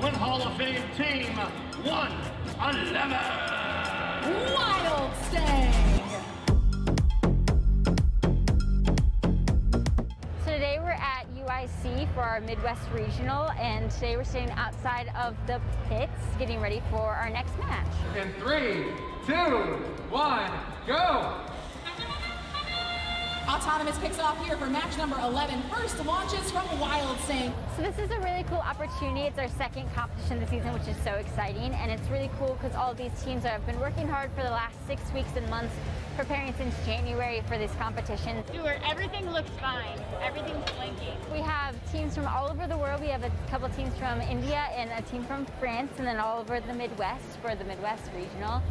with Hall of Fame Team 111. Wild Stang. So today we're at UIC for our Midwest Regional, and today we're sitting outside of the pits getting ready for our next match. In 3, 2, 1, go! Autonomous kicks off here for match number 11. First launches from Wild Stang. So this is a really cool opportunity. It's our second competition this season, which is so exciting. And it's really cool because all of these teams have been working hard for the last 6 weeks and months, preparing since January for this competition. Stuart, everything looks fine. Everything's blinking. We have teams from all over the world. We have a couple teams from India and a team from France, and then all over the Midwest for the Midwest Regional.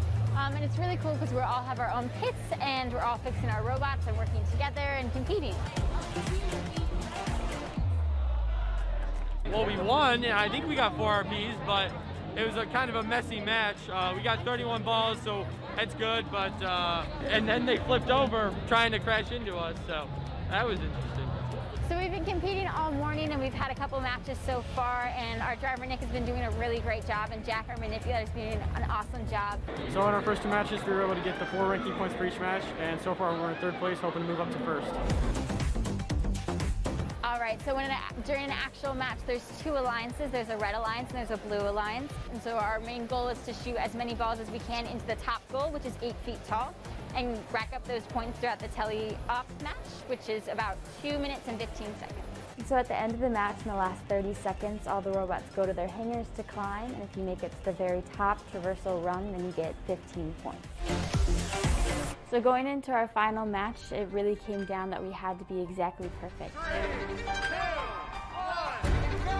And it's really cool because we all have our own pits and we're all fixing our robots and working together and competing. Well, we won, and I think we got 4 RPs, but it was a kind of a messy match. We got 31 balls, so that's good, but and then they flipped over trying to crash into us, so that was interesting. So we've been competing all morning and we've had a couple matches so far, and our driver Nick has been doing a really great job, and Jack, our manipulator, is doing an awesome job. So in our first 2 matches, we were able to get the 4 ranking points for each match, and so far we're in 3rd place, hoping to move up to 1st. All right, so during an actual match, there's 2 alliances. There's a red alliance and there's a blue alliance. And so our main goal is to shoot as many balls as we can into the top goal, which is 8 feet tall, and rack up those points throughout the tele-op match, which is about 2 minutes and 15 seconds. So at the end of the match, in the last 30 seconds, all the robots go to their hangars to climb, and if you make it to the very top traversal rung, then you get 15 points. So going into our final match, it really came down that we had to be exactly perfect. 3, 2, 1, go!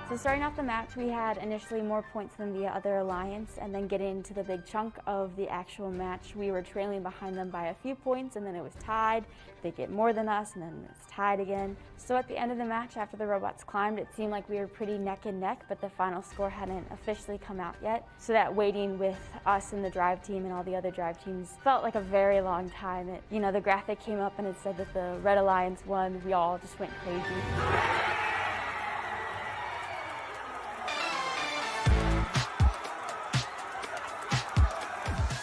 So starting off the match, we had initially more points than the other alliance, and then getting into the big chunk of the actual match, we were trailing behind them by a few points, and then it was tied. They get more than us, and then it's tied again. So at the end of the match, after the robots climbed, it seemed like we were pretty neck and neck, but the final score hadn't officially come out yet. So that waiting with us and the drive team and all the other drive teams felt like a very long time. The graphic came up and it said that the Red Alliance won. We all just went crazy.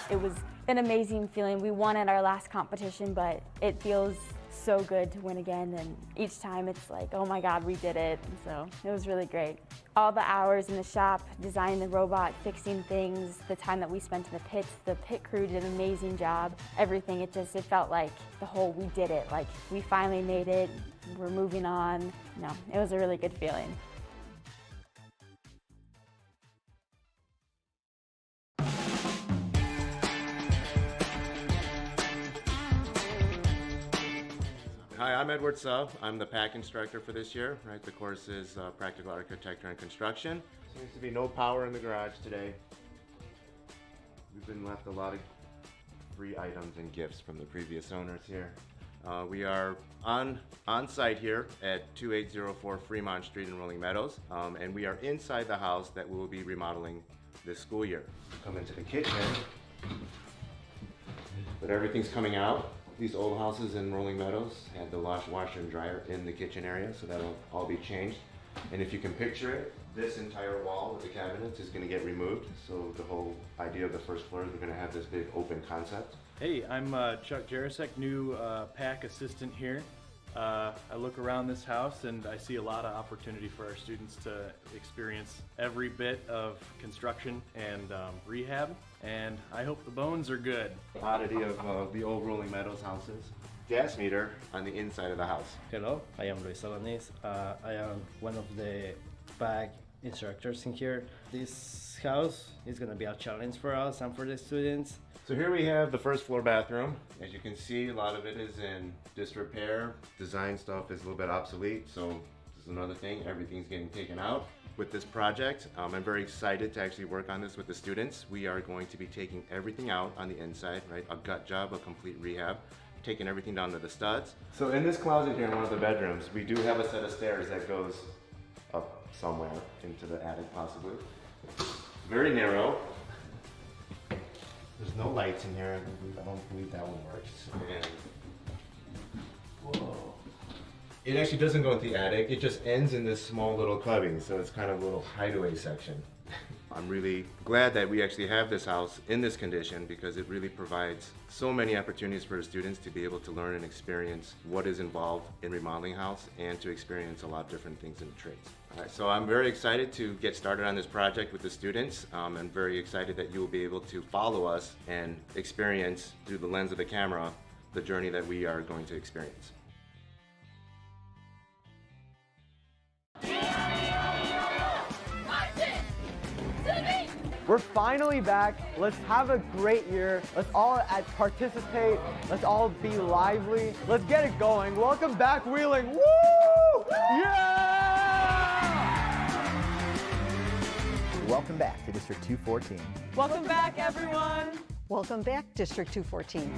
It was an amazing feeling. We won at our last competition, but it feels so good to win again, and each time it's like, oh my God, we did it. And so it was really great. All the hours in the shop, designing the robot, fixing things, the time that we spent in the pits, the pit crew did an amazing job. Everything, it felt like we did it. Like we finally made it, we're moving on. No, it was a really good feeling. Hi, I'm Edward Suv. I'm the PAC instructor for this year. Right, the course is Practical Architecture and Construction. Seems to be no power in the garage today. We've been left a lot of free items and gifts from the previous owners here. We are on site here at 2804 Fremont Street in Rolling Meadows, and we are inside the house that we will be remodeling this school year. Come into the kitchen, but everything's coming out. These old houses in Rolling Meadows had the washer and dryer in the kitchen area, so that'll all be changed. And if you can picture it, this entire wall with the cabinets is going to get removed. So the whole idea of the first floor is we're going to have this big open concept. Hey, I'm Chuck Jarasek, new PAC assistant here. I look around this house and I see a lot of opportunity for our students to experience every bit of construction and rehab, and I hope the bones are good. The oddity of the old Rolling Meadows houses. Gas meter on the inside of the house. Hello, I am Luis Alanis. I am one of the PAC instructors in here. This house is going to be a challenge for us and for the students. So here we have the first floor bathroom. As you can see, a lot of it is in disrepair. Design stuff is a little bit obsolete, so this is another thing. Everything's getting taken out. With this project, I'm very excited to actually work on this with the students. We are going to be taking everything out on the inside, right? A gut job, a complete rehab. Taking everything down to the studs. So in this closet here in one of the bedrooms, we do have a set of stairs that goes up somewhere into the attic possibly. Very narrow. There's no lights in here. I don't believe that one works. And whoa. It actually doesn't go into the attic, it just ends in this small little cubby, so it's kind of a little hideaway section. I'm really glad that we actually have this house in this condition because it really provides so many opportunities for the students to be able to learn and experience what is involved in remodeling a house and to experience a lot of different things in the trades. All right, so I'm very excited to get started on this project with the students. I'm very excited that you will be able to follow us and experience through the lens of the camera the journey that we are going to experience. We're finally back. Let's have a great year. Let's all participate. Let's all be lively. Let's get it going. Welcome back, Wheeling. Woo! Yeah! Welcome back to District 214. Welcome back, everyone. Welcome back, District 214.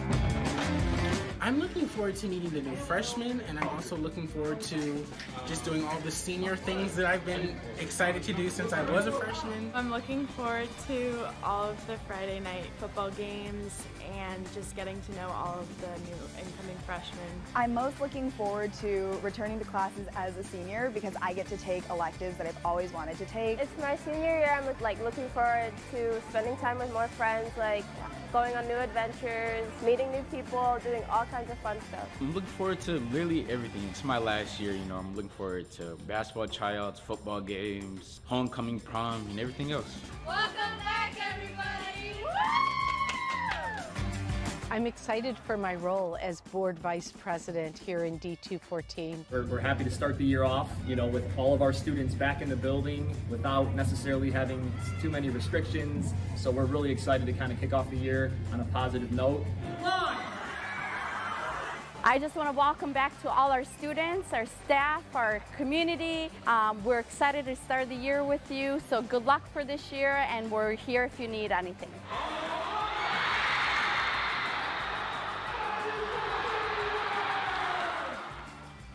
I'm looking forward to meeting the new freshmen, and I'm also looking forward to just doing all the senior things that I've been excited to do since I was a freshman. I'm looking forward to all of the Friday night football games and just getting to know all of the new incoming freshmen. I'm most looking forward to returning to classes as a senior because I get to take electives that I've always wanted to take. It's my senior year. I'm looking forward to spending time with more friends, going on new adventures, meeting new people, doing all kinds of fun stuff. I'm looking forward to really everything. It's my last year, I'm looking forward to basketball tryouts, football games, homecoming prom, and everything else. Welcome back, everybody! Woo! I'm excited for my role as board vice president here in D214. We're happy to start the year off, with all of our students back in the building without necessarily having too many restrictions. So we're really excited to kind of kick off the year on a positive note. I just want to welcome back to all our students, our staff, our community. We're excited to start the year with you, so good luck for this year, and we're here if you need anything.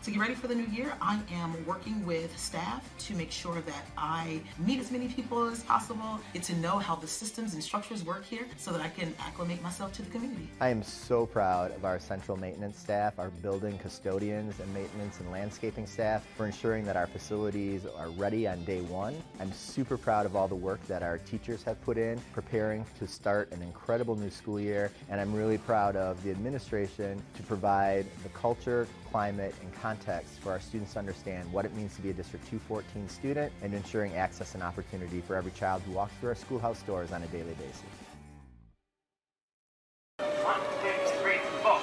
To get ready for the new year, I am working with staff to make sure that I meet as many people as possible, get to know how the systems and structures work here so that I can acclimate myself to the community. I am so proud of our central maintenance staff, our building custodians and maintenance and landscaping staff for ensuring that our facilities are ready on day one. I'm super proud of all the work that our teachers have put in, preparing to start an incredible new school year, and I'm really proud of the administration to provide the culture, climate, and context for our students to understand what it means to be a District 214 student and ensuring access and opportunity for every child who walks through our schoolhouse doors on a daily basis. 1, 2, 3, 4.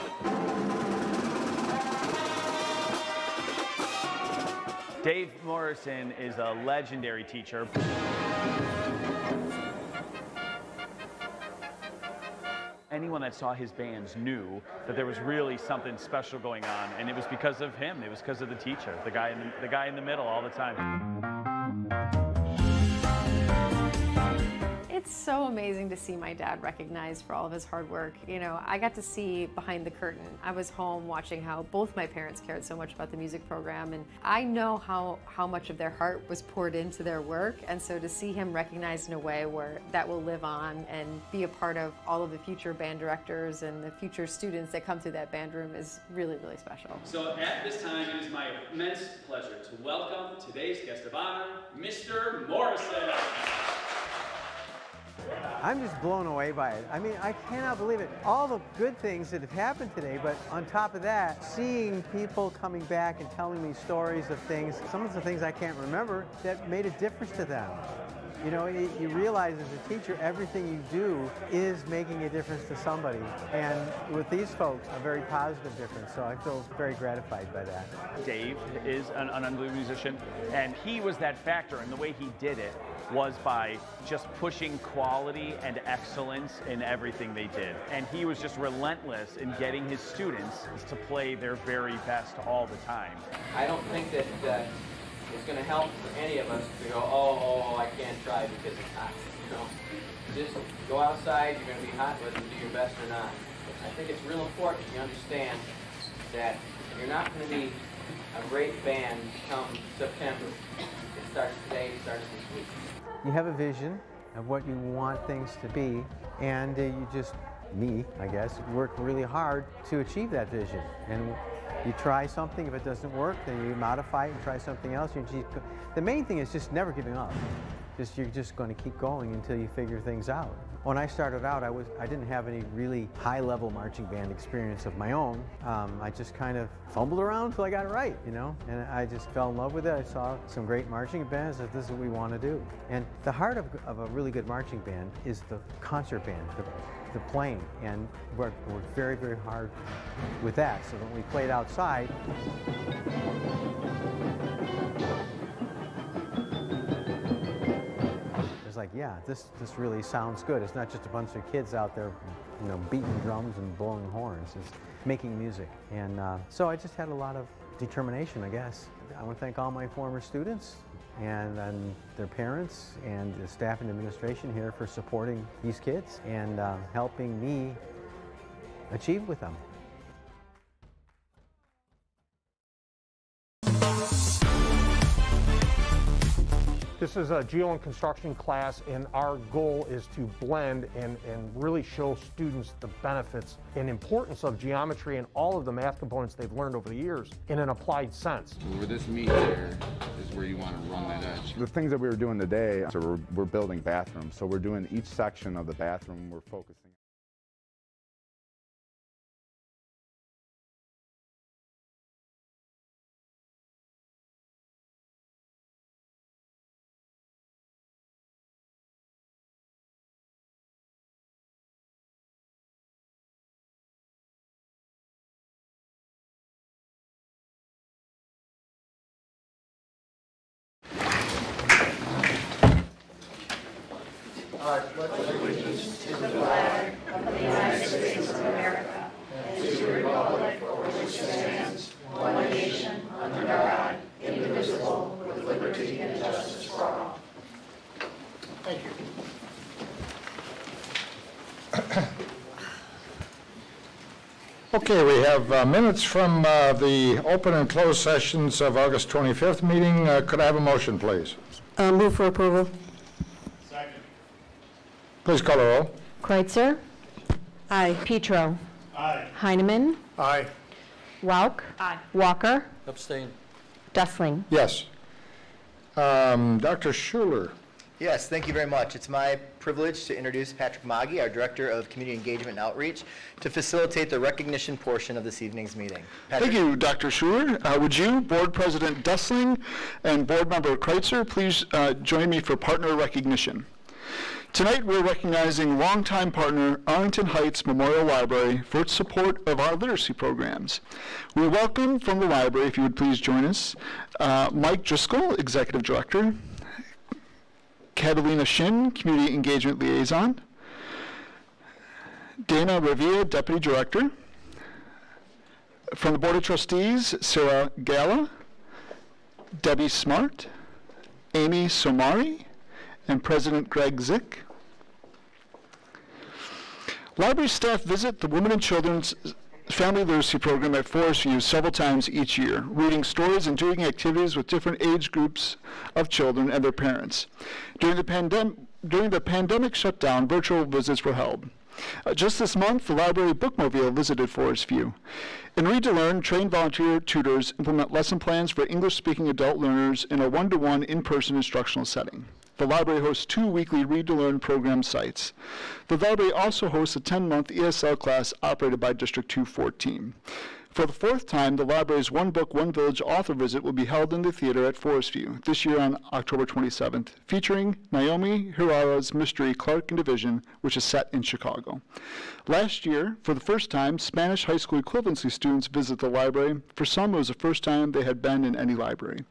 Dave Morrison is a legendary teacher. Anyone that saw his bands knew that there was really something special going on, and it was because of him. It was because of the teacher, the guy in the middle all the time. It's so amazing to see my dad recognized for all of his hard work. I got to see behind the curtain. I was home watching how both my parents cared so much about the music program, and I know how much of their heart was poured into their work, and so to see him recognized in a way where that will live on and be a part of all of the future band directors and the future students that come through that band room is really, really special. So at this time, it is my immense pleasure to welcome today's guest of honor, Mr. Morrison. I'm just blown away by it. I mean, I cannot believe it. All the good things that have happened today, but on top of that, seeing people coming back and telling me stories of things, some of the things I can't remember, that made a difference to them. You realize as a teacher, everything you do is making a difference to somebody. And with these folks, a very positive difference. So I feel very gratified by that. Dave is an unbelievable musician, and he was that factor, and the way he did it was by just pushing quality and excellence in everything they did. And he was just relentless in getting his students to play their very best all the time. I don't think that it's going to help for any of us to go, oh, I can't try because it's hot. Just go outside, you're going to be hot, whether you do your best or not. I think it's real important you understand that you're not going to be a great band come September. It starts today, it starts this week. You have a vision of what you want things to be, and you just, me, I guess, work really hard to achieve that vision. And You try something, if it doesn't work, then you modify it and try something else. The main thing is just never giving up. You're just going to keep going until you figure things out. When I started out, I didn't have any really high-level marching band experience of my own. I just kind of fumbled around until I got it right, you know, and I just fell in love with it. I saw some great marching bands, and this is what we want to do. And the heart of a really good marching band is the concert band, the playing, and worked very, very hard with that. So when we played outside, it's like, yeah, this really sounds good. It's not just a bunch of kids out there, you know, beating drums and blowing horns. It's making music. And so I just had a lot of determination, I guess. I want to thank all my former students and their parents and the staff and administration here for supporting these kids and helping me achieve with them. This is a geo and construction class, and our goal is to blend and really show students the benefits and importance of geometry and all of the math components they've learned over the years in an applied sense. Where this meets here is where you want to run that edge. The things that we were doing today, so we're building bathrooms, so we're doing each section of the bathroom, we're focusing. I pledge allegiance to the flag of the United States of America and to the republic for which it stands, one nation, under God, indivisible, with liberty and justice for all. Thank you. Okay, we have minutes from the open and closed sessions of August 25th meeting. Could I have a motion, please? Move for approval. Please call the roll. Kreitzer? Aye. Petro? Aye. Heineman? Aye. Wauk? Aye. Walker? Abstain. Dessling? Yes. Dr. Schuler. Yes, thank you very much. It's my privilege to introduce Patrick Maggi, our Director of Community Engagement and Outreach, to facilitate the recognition portion of this evening's meeting. Patrick. Thank you, Dr. Schuler. Would you, Board President Dessling and Board Member Kreitzer, please join me for partner recognition. Tonight, we're recognizing longtime partner Arlington Heights Memorial Library for its support of our literacy programs. We welcome from the library, if you would please join us, Mike Driscoll, Executive Director, Catalina Shin, Community Engagement Liaison, Dana Revia, Deputy Director, from the Board of Trustees, Sarah Gala, Debbie Smart, Amy Somari, and President Greg Zick. Library staff visit the Women and Children's Family Literacy Program at Forest View several times each year, reading stories and doing activities with different age groups of children and their parents. During the pandemic shutdown, virtual visits were held. Just this month, the library bookmobile visited Forest View. In Read to Learn, trained volunteer tutors implement lesson plans for English-speaking adult learners in a one-to-one in-person instructional setting. The library hosts 2 weekly Read to Learn program sites. The library also hosts a 10-month ESL class operated by District 214. For the 4th time, the library's One Book, One Village author visit will be held in the theater at Forest View this year on October 27th, featuring Naomi Hirara's mystery Clark and Division, which is set in Chicago. Last year, for the first time, Spanish high school equivalency students visit the library. For some, it was the first time they had been in any library.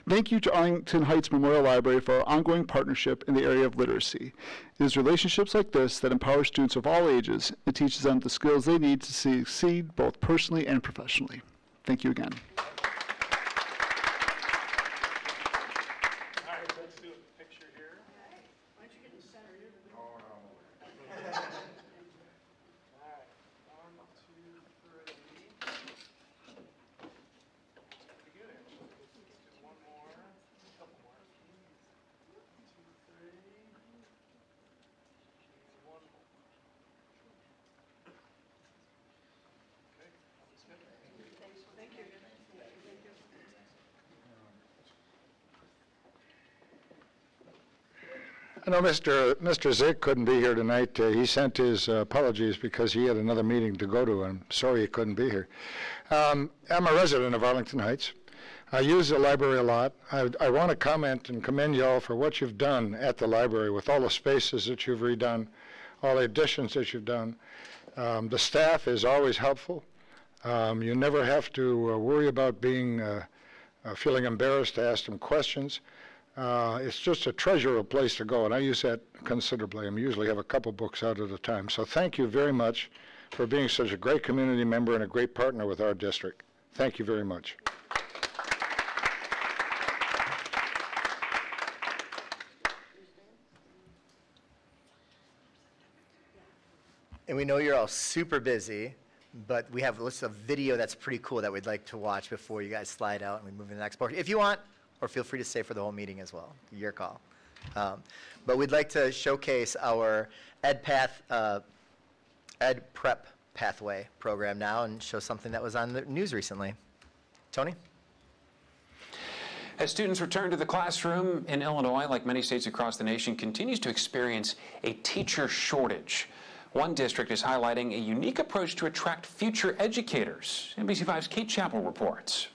Thank you to Arlington Heights Memorial Library for our ongoing partnership in the area of literacy. It is relationships like this that empower students of all ages and teaches them the skills they need to succeed both personally and professionally. Thank you again. I know Mr. Zick couldn't be here tonight. He sent his apologies because he had another meeting to go to. I'm sorry he couldn't be here. I'm a resident of Arlington Heights. I use the library a lot. I want to comment and commend you all for what you've done at the library with all the spaces that you've redone, all the additions that you've done. The staff is always helpful. You never have to worry about feeling embarrassed to ask them questions. It's just a treasure of a place to go, and I use that considerably. I usually have a couple books out at a time. So thank you very much for being such a great community member and a great partner with our district. Thank you very much. And we know you're all super busy, but we have a video that's pretty cool that we'd like to watch before you guys slide out and we move to the next part. If you want, or feel free to stay for the whole meeting as well. Your call. But we'd like to showcase our Ed Prep Pathway program now and show something that was on the news recently. Tony? As students return to the classroom in Illinois, like many states across the nation, continues to experience a teacher shortage. One district is highlighting a unique approach to attract future educators. NBC5's Kate Chappell reports.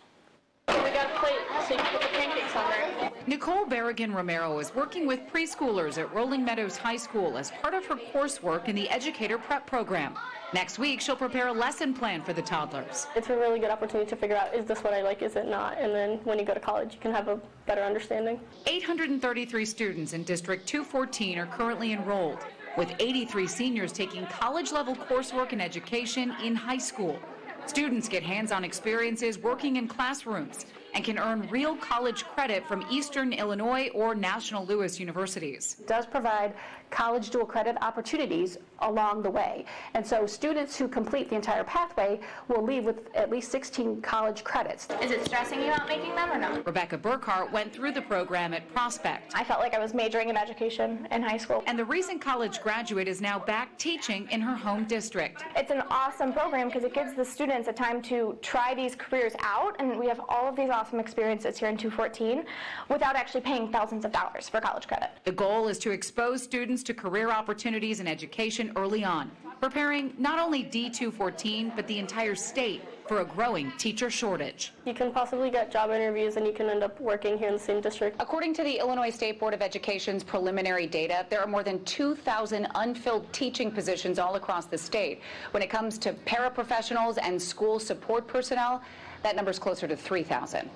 We got a plate so you can put the pancakes on there. Nicole Berrigan Romero is working with preschoolers at Rolling Meadows High School as part of her coursework in the Educator Prep program. Next week, she'll prepare a lesson plan for the toddlers. It's a really good opportunity to figure out, is this what I like, is it not? And then when you go to college, you can have a better understanding. 833 students in District 214 are currently enrolled, with 83 seniors taking college-level coursework in education in high school. Students get hands-on experiences working in classrooms and can earn real college credit from Eastern Illinois or National Louis universities. It does provide college dual credit opportunities along the way. And so students who complete the entire pathway will leave with at least 16 college credits. Is it stressing you out making them or no? Rebecca Burkhart went through the program at Prospect. I felt like I was majoring in education in high school. And the recent college graduate is now back teaching in her home district. It's an awesome program because it gives the students a time to try these careers out, and we have all of these awesome experiences here in 214 without actually paying thousands of dollars for college credit. The goal is to expose students to career opportunities in education early on, preparing not only D214 but the entire state for a growing teacher shortage. You can possibly get job interviews and you can end up working here in the same district. According to the Illinois State Board of Education's preliminary data, there are more than 2,000 unfilled teaching positions all across the state. When it comes to paraprofessionals and school support personnel, that number's closer to 3,000.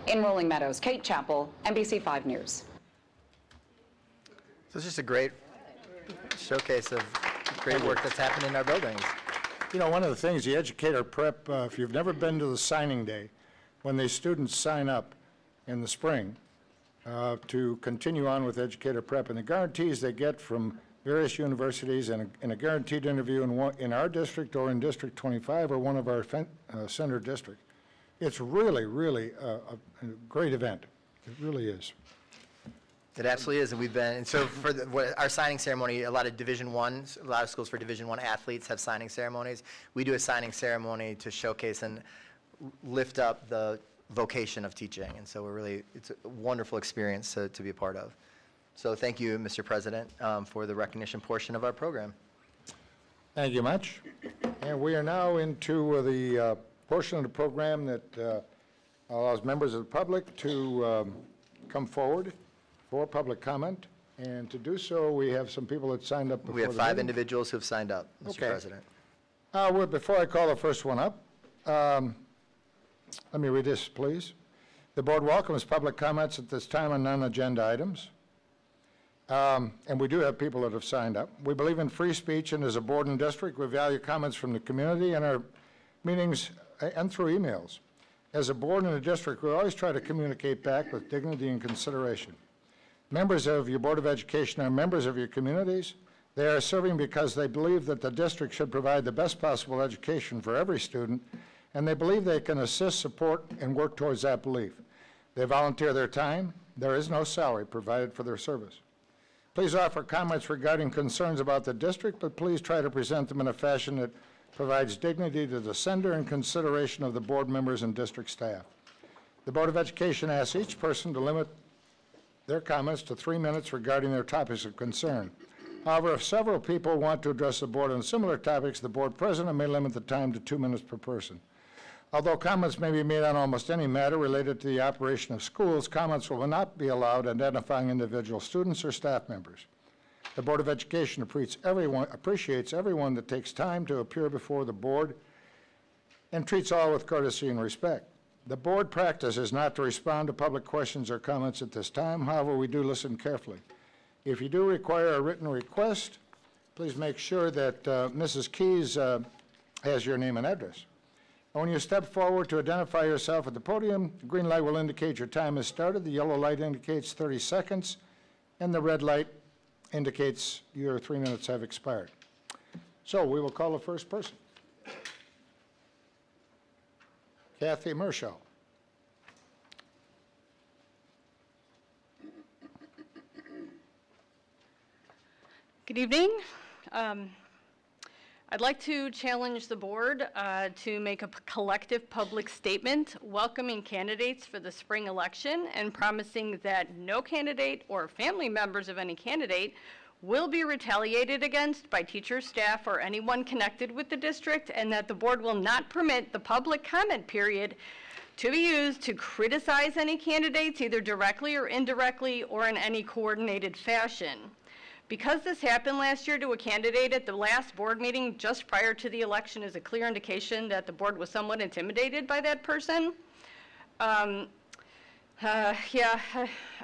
In Rolling Meadows, Kate Chappell, NBC5 News. So it's just a great showcase of great work that's happening in our buildings. You know, one of the things, the Educator Prep, if you've never been to the signing day, when the students sign up in the spring to continue on with Educator Prep, and the guarantees they get from various universities and a guaranteed interview in our district or in District 25 or one of our center districts. It's really, really a great event. It really is. It absolutely is, and we've been, and so for our signing ceremony, a lot of a lot of schools for Division I athletes have signing ceremonies. We do a signing ceremony to showcase and lift up the vocation of teaching, and so it's a wonderful experience to be a part of. So thank you, Mr. President, for the recognition portion of our program. Thank you much. And we are now into the portion of the program that allows members of the public to come forward for public comment, and to do so, we have some people that signed up before we have 5 individuals who have signed up, Mr. President. Before I call the first one up, let me read this, please. The board welcomes public comments at this time on non-agenda items, and we do have people that have signed up. We believe in free speech, and as a board and district, we value comments from the community in our meetings and through emails. As a board and a district, we always try to communicate back with dignity and consideration. Members of your Board of Education are members of your communities. They are serving because they believe that the district should provide the best possible education for every student, and they believe they can assist, support, and work towards that belief. They volunteer their time. There is no salary provided for their service. Please offer comments regarding concerns about the district, but please try to present them in a fashion that provides dignity to the sender and consideration of the board members and district staff. The Board of Education asks each person to limit their comments to 3 minutes regarding their topics of concern. However, if several people want to address the board on similar topics, the board president may limit the time to 2 minutes per person. Although comments may be made on almost any matter related to the operation of schools, comments will not be allowed identifying individual students or staff members. The Board of Education appreciates everyone that takes time to appear before the board and treats all with courtesy and respect. The board practice is not to respond to public questions or comments at this time. However, we do listen carefully. If you do require a written request, please make sure that Mrs. Keys has your name and address. When you step forward to identify yourself at the podium, the green light will indicate your time has started, the yellow light indicates 30 seconds, and the red light indicates your 3 minutes have expired. So we will call the first person. Kathy Mershaw. Good evening. I'd like to challenge the board to make a collective public statement welcoming candidates for the spring election and promising that no candidate or family members of any candidate will be retaliated against by teachers, staff, or anyone connected with the district, and that the board will not permit the public comment period to be used to criticize any candidates either directly or indirectly or in any coordinated fashion. Because this happened last year to a candidate at the last board meeting just prior to the election is a clear indication that the board was somewhat intimidated by that person.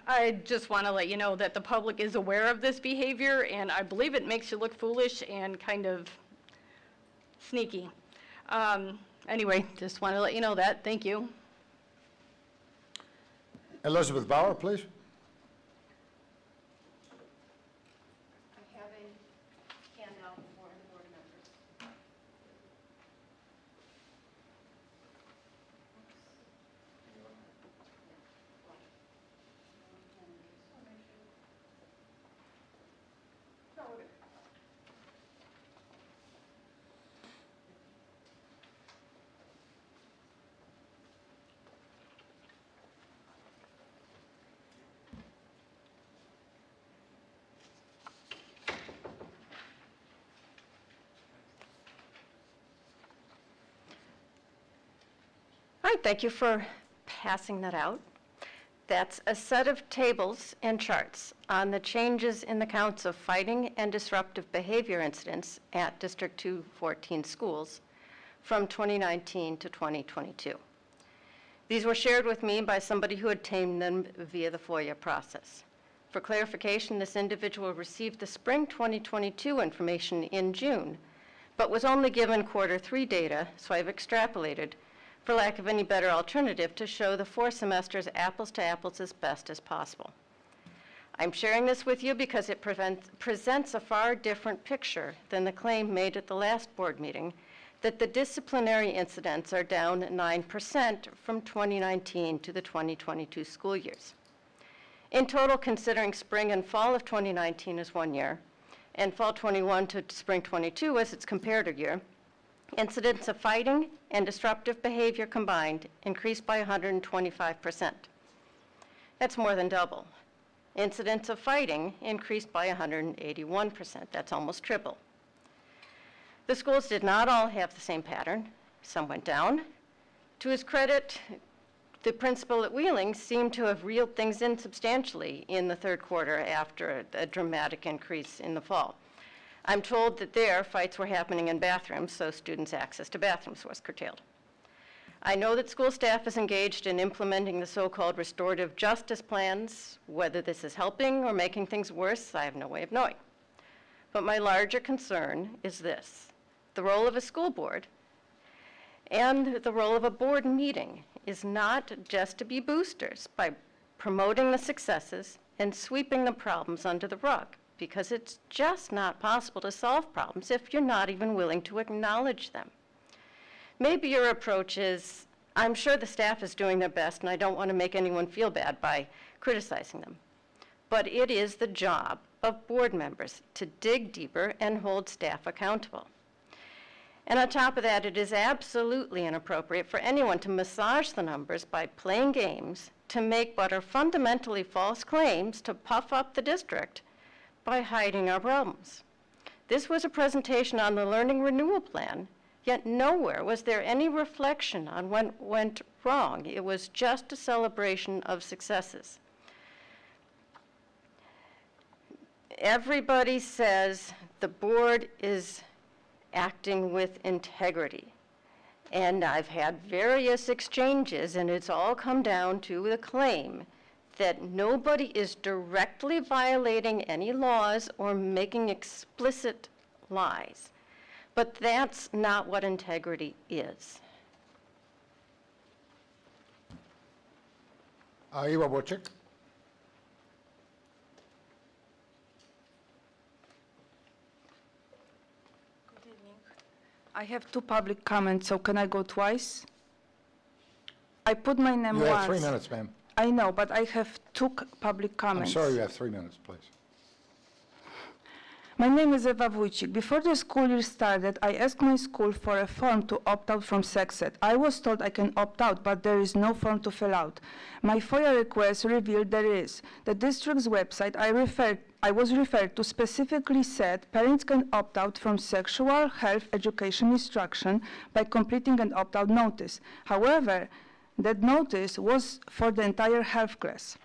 I just want to let you know that the public is aware of this behavior, and I believe it makes you look foolish and kind of sneaky. Anyway, just want to let you know that. Thank you. Elizabeth Bauer, please. I have a handout for the board members. All right, thank you for passing that out. That's a set of tables and charts on the changes in the counts of fighting and disruptive behavior incidents at District 214 schools from 2019 to 2022. These were shared with me by somebody who obtained them via the FOIA process. For clarification, this individual received the spring 2022 information in June, but was only given Q3 data, so I've extrapolated for lack of any better alternative to show the 4 semesters apples to apples as best as possible. I'm sharing this with you because it presents a far different picture than the claim made at the last board meeting that the disciplinary incidents are down 9% from 2019 to the 2022 school years. In total, considering spring and fall of 2019 as 1 year, and fall 21 to spring 22 as its comparator year, incidents of fighting and disruptive behavior combined increased by 125%. That's more than double. Incidents of fighting increased by 181%. That's almost triple. The schools did not all have the same pattern. Some went down. To his credit, the principal at Wheeling seemed to have reeled things in substantially in the third quarter after a dramatic increase in the fall. I'm told that there, fights were happening in bathrooms, so students' access to bathrooms was curtailed. I know that school staff is engaged in implementing the so-called restorative justice plans. Whether this is helping or making things worse, I have no way of knowing. But my larger concern is this: the role of a school board and the role of a board meeting is not just to be boosters by promoting the successes and sweeping the problems under the rug, because it's just not possible to solve problems if you're not even willing to acknowledge them. Maybe your approach is, I'm sure the staff is doing their best and I don't want to make anyone feel bad by criticizing them. But it is the job of board members to dig deeper and hold staff accountable. And on top of that, it is absolutely inappropriate for anyone to massage the numbers by playing games to make what are fundamentally false claims to puff up the district by hiding our problems. This was a presentation on the Learning Renewal Plan, yet nowhere was there any reflection on what went wrong. It was just a celebration of successes. Everybody says the board is acting with integrity. And I've had various exchanges, and it's all come down to the claim that nobody is directly violating any laws or making explicit lies. But that's not what integrity is. Eva Wojcik. I have two public comments, so can I go twice? I put my name You once. have 3 minutes, ma'am. I know, but I have two public comments. I'm sorry, you have 3 minutes, please. My name is Eva Wójcik. Before the school year started, I asked my school for a form to opt out from sex ed. I was told I can opt out, but there is no form to fill out. My FOIA request revealed there is. The district's website I was referred to specifically said parents can opt out from sexual health education instruction by completing an opt-out notice. However, that notice was for the entire health class.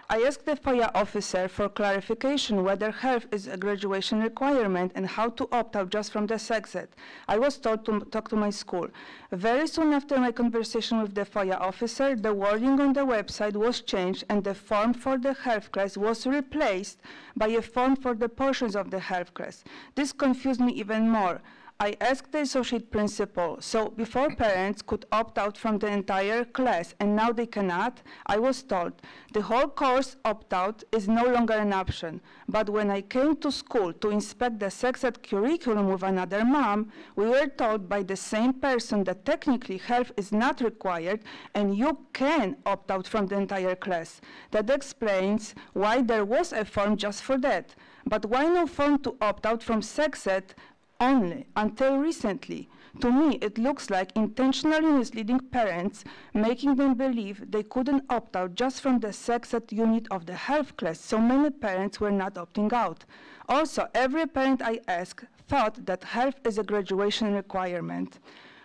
I asked the FOIA officer for clarification whether health is a graduation requirement and how to opt out just from the sex ed. I was told to talk to my school. Very soon after my conversation with the FOIA officer, the wording on the website was changed and the form for the health class was replaced by a form for the portions of the health class. This confused me even more. I asked the associate principal, so before parents could opt out from the entire class and now they cannot, I was told the whole course opt-out is no longer an option. But when I came to school to inspect the sex ed curriculum with another mom, we were told by the same person that technically health is not required and you can opt out from the entire class. That explains why there was a form just for that. But why no form to opt out from sex ed only until recently? To me, it looks like intentionally misleading parents, making them believe they couldn't opt out just from the sex ed unit of the health class, so many parents were not opting out. Also, every parent I asked thought that health is a graduation requirement.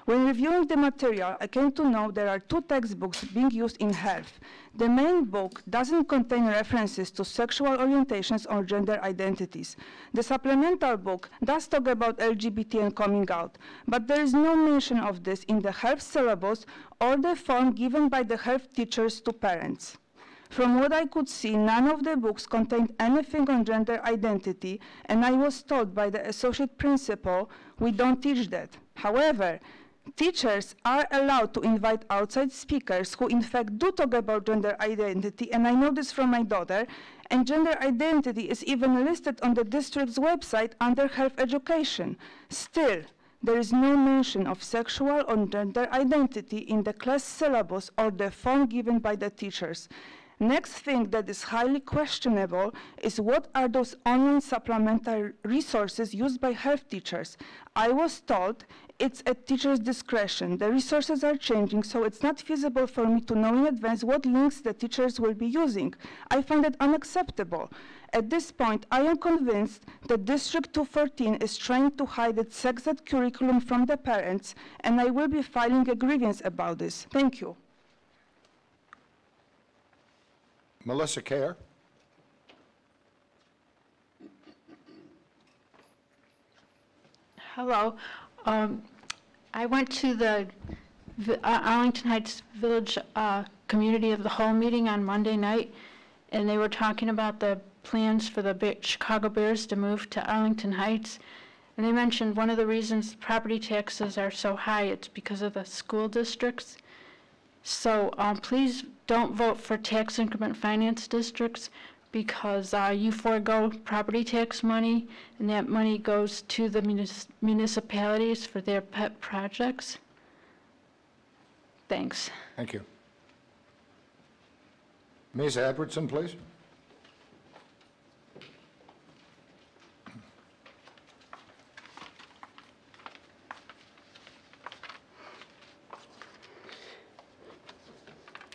When reviewing the material, I came to know there are two textbooks being used in health. The main book doesn't contain references to sexual orientations or gender identities. The supplemental book does talk about LGBT and coming out, but there is no mention of this in the health syllabus or the form given by the health teachers to parents. From what I could see, none of the books contained anything on gender identity, and I was told by the associate principal, we don't teach that. However, teachers are allowed to invite outside speakers who in fact do talk about gender identity, and I know this from my daughter, and gender identity is even listed on the district's website under health education. Still, there is no mention of sexual or gender identity in the class syllabus or the form given by the teachers. Next thing that is highly questionable is what are those online supplementary resources used by health teachers? I was told it's at teacher's discretion. The resources are changing, so it's not feasible for me to know in advance what links the teachers will be using. I find it unacceptable. At this point, I am convinced that District 214 is trying to hide its sex ed curriculum from the parents, and I will be filing a grievance about this. Thank you. Melissa Kerr. Hello. I went to the Arlington Heights Village Community of the Whole meeting on Monday night, and they were talking about the plans for the Chicago Bears to move to Arlington Heights. And they mentioned one of the reasons property taxes are so high, it's because of the school districts. So please don't vote for tax increment finance districts, because you forego property tax money, and that money goes to the municipalities for their pet projects. Thanks. Thank you. Ms. Edwardson, please.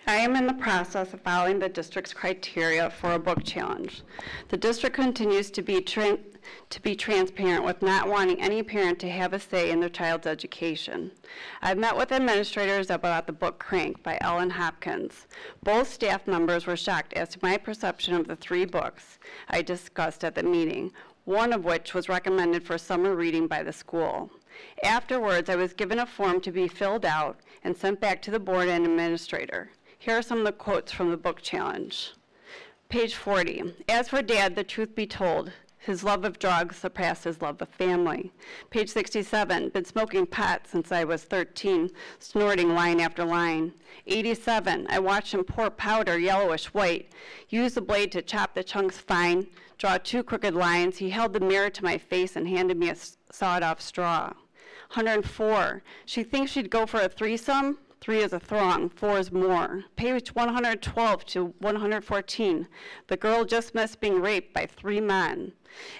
Hi, am in the process of following the district's criteria for a book challenge. The district continues to be transparent with not wanting any parent to have a say in their child's education. I've met with administrators about the book Crank by Ellen Hopkins. Both staff members were shocked as to my perception of the 3 books I discussed at the meeting, one of which was recommended for summer reading by the school. Afterwards, I was given a form to be filled out and sent back to the board and administrator. Here are some of the quotes from the book challenge. Page 40, as for Dad, the truth be told, his love of drugs surpassed his love of family. Page 67, been smoking pot since I was 13, snorting line after line. 87, I watched him pour powder yellowish white, use the blade to chop the chunks fine, draw 2 crooked lines. He held the mirror to my face and handed me a sawed-off straw. 104, she thinks she'd go for a threesome. 3 is a throng, 4 is more. Page 112 to 114, the girl just missed being raped by 3 men.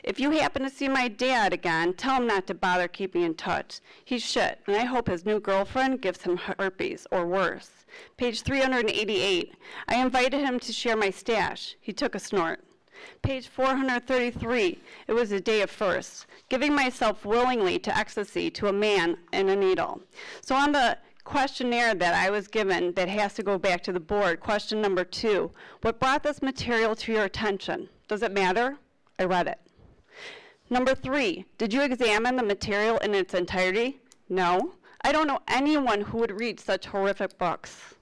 If you happen to see my dad again, tell him not to bother keeping in touch. He's shit, and I hope his new girlfriend gives him herpes, or worse. Page 388, I invited him to share my stash. He took a snort. Page 433, it was a day of firsts, giving myself willingly to ecstasy to a man and a needle. So on the questionnaire that I was given that has to go back to the board, question number 2, what brought this material to your attention? Does it matter? I read it. Number 3, did you examine the material in its entirety? No. I don't know anyone who would read such horrific books.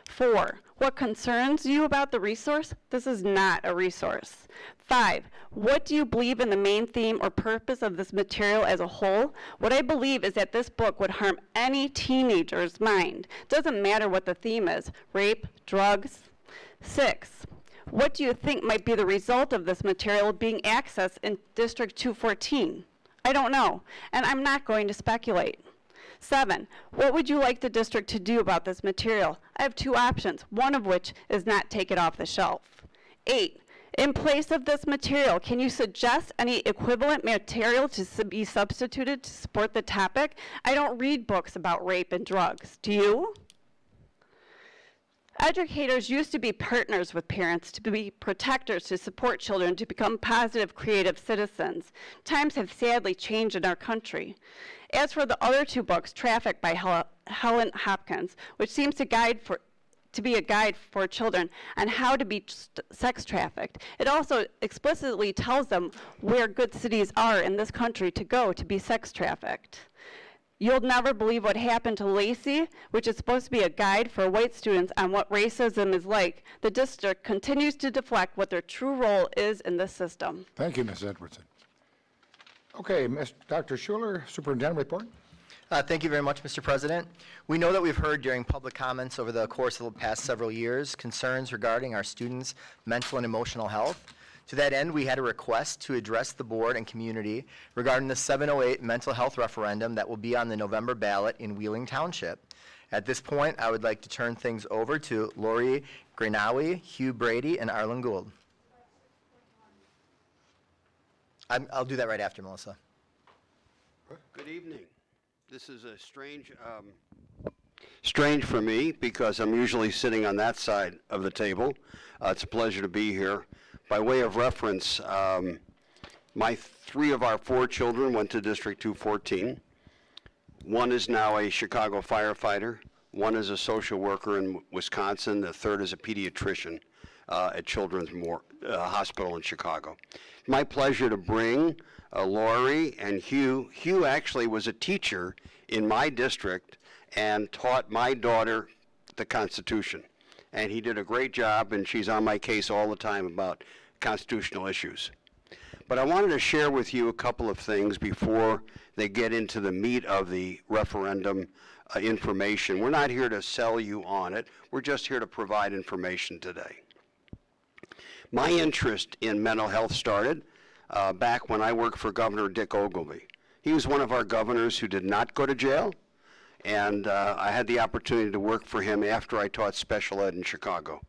4, what concerns you about the resource? This is not a resource. 5, what do you believe in the main theme or purpose of this material as a whole? What I believe is that this book would harm any teenager's mind. Doesn't matter what the theme is, rape, drugs. 6, what do you think might be the result of this material being accessed in District 214? I don't know, and I'm not going to speculate. 7, what would you like the district to do about this material? I have 2 options, one of which is not take it off the shelf. 8, in place of this material, can you suggest any equivalent material to be substituted to support the topic? I don't read books about rape and drugs. Do you? Educators used to be partners with parents, to be protectors, to support children, to become positive, creative citizens. Times have sadly changed in our country. As for the other 2 books, Traffic by Helen Hopkins, which seems to be a guide for children on how to be sex trafficked, it also explicitly tells them where good cities are in this country to go to be sex trafficked. You'll Never Believe What Happened to Lacey, which is supposed to be a guide for white students on what racism is like. The district continues to deflect what their true role is in this system. Thank you, Ms. Edwardson. Okay, Dr. Schuler, Superintendent report. Thank you very much, Mr. President. We know that we've heard during public comments over the course of the past several years concerns regarding our students' mental and emotional health. To that end, we had a request to address the board and community regarding the 708 mental health referendum that will be on the November ballot in Wheeling Township. At this point, I would like to turn things over to Lori Granawi, Hugh Brady, and Arlen Gould. I'll do that right after Melissa. Good evening. This is a strange for me because I'm usually sitting on that side of the table. It's a pleasure to be here. By way of reference, 3 of our 4 children went to District 214. 1 is now a Chicago firefighter. 1 is a social worker in Wisconsin. The 3rd is a pediatrician at Children's Hospital in Chicago. My pleasure to bring Lori and Hugh. Hugh actually was a teacher in my district and taught my daughter the Constitution. And he did a great job, and she's on my case all the time about constitutional issues. But I wanted to share with you a couple of things before they get into the meat of the referendum information. We're not here to sell you on it. We're just here to provide information today. My interest in mental health started back when I worked for Governor Dick Ogilvy. He was one of our governors who did not go to jail, and I had the opportunity to work for him after I taught special ed in Chicago.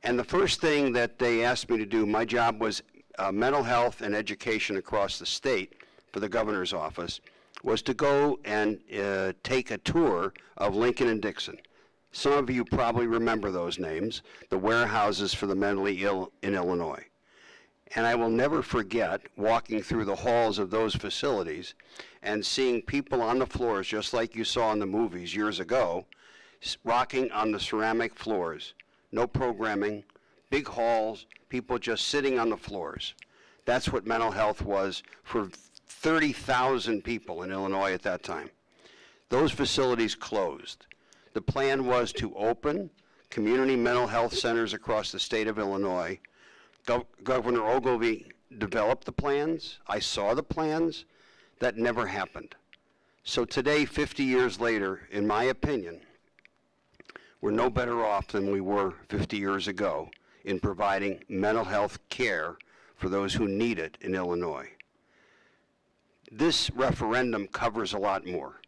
And the first thing that they asked me to do, my job was mental health and education across the state for the governor's office, was to go and take a tour of Lincoln and Dixon. Some of you probably remember those names, the warehouses for the mentally ill in Illinois. And I will never forget walking through the halls of those facilities and seeing people on the floors, just like you saw in the movies years ago, rocking on the ceramic floors. No programming, big halls, people just sitting on the floors. That's what mental health was for 30,000 people in Illinois at that time. Those facilities closed. The plan was to open community mental health centers across the state of Illinois. Governor Ogilvie developed the plans. I saw the plans. That never happened. So today, 50 years later, in my opinion, we're no better off than we were 50 years ago in providing mental health care for those who need it in Illinois. This referendum covers a lot more.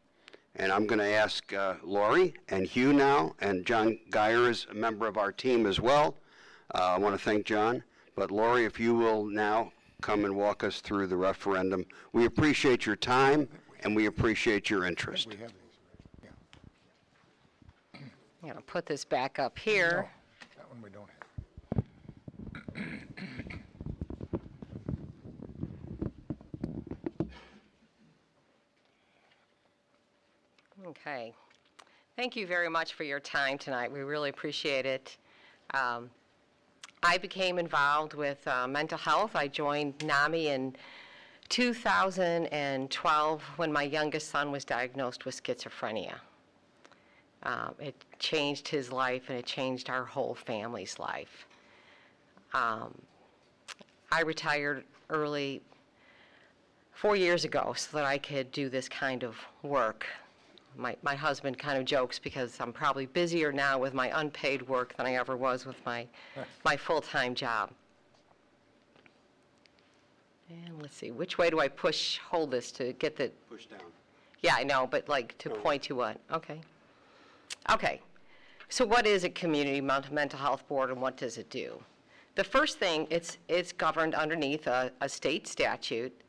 And I'm going to ask Lori and Hugh now, and John Geyer is a member of our team as well. I want to thank John. But Lori, if you will now come and walk us through the referendum. We appreciate your time, and we appreciate your interest. I'm going to put this back up here. No, that one we don't have. Okay. Thank you very much for your time tonight. We really appreciate it. I became involved with mental health. I joined NAMI in 2012 when my youngest son was diagnosed with schizophrenia. It changed his life, and it changed our whole family's life. I retired early 4 years ago so that I could do this kind of work. My husband kind of jokes because I'm probably busier now with my unpaid work than I ever was with my full-time job. And let's see, which way do I hold this to get the... Push down. Yeah, I know, but like to point to what? Okay. Okay. So what is a community mental health board, and what does it do? The first thing, it's governed underneath a state statute,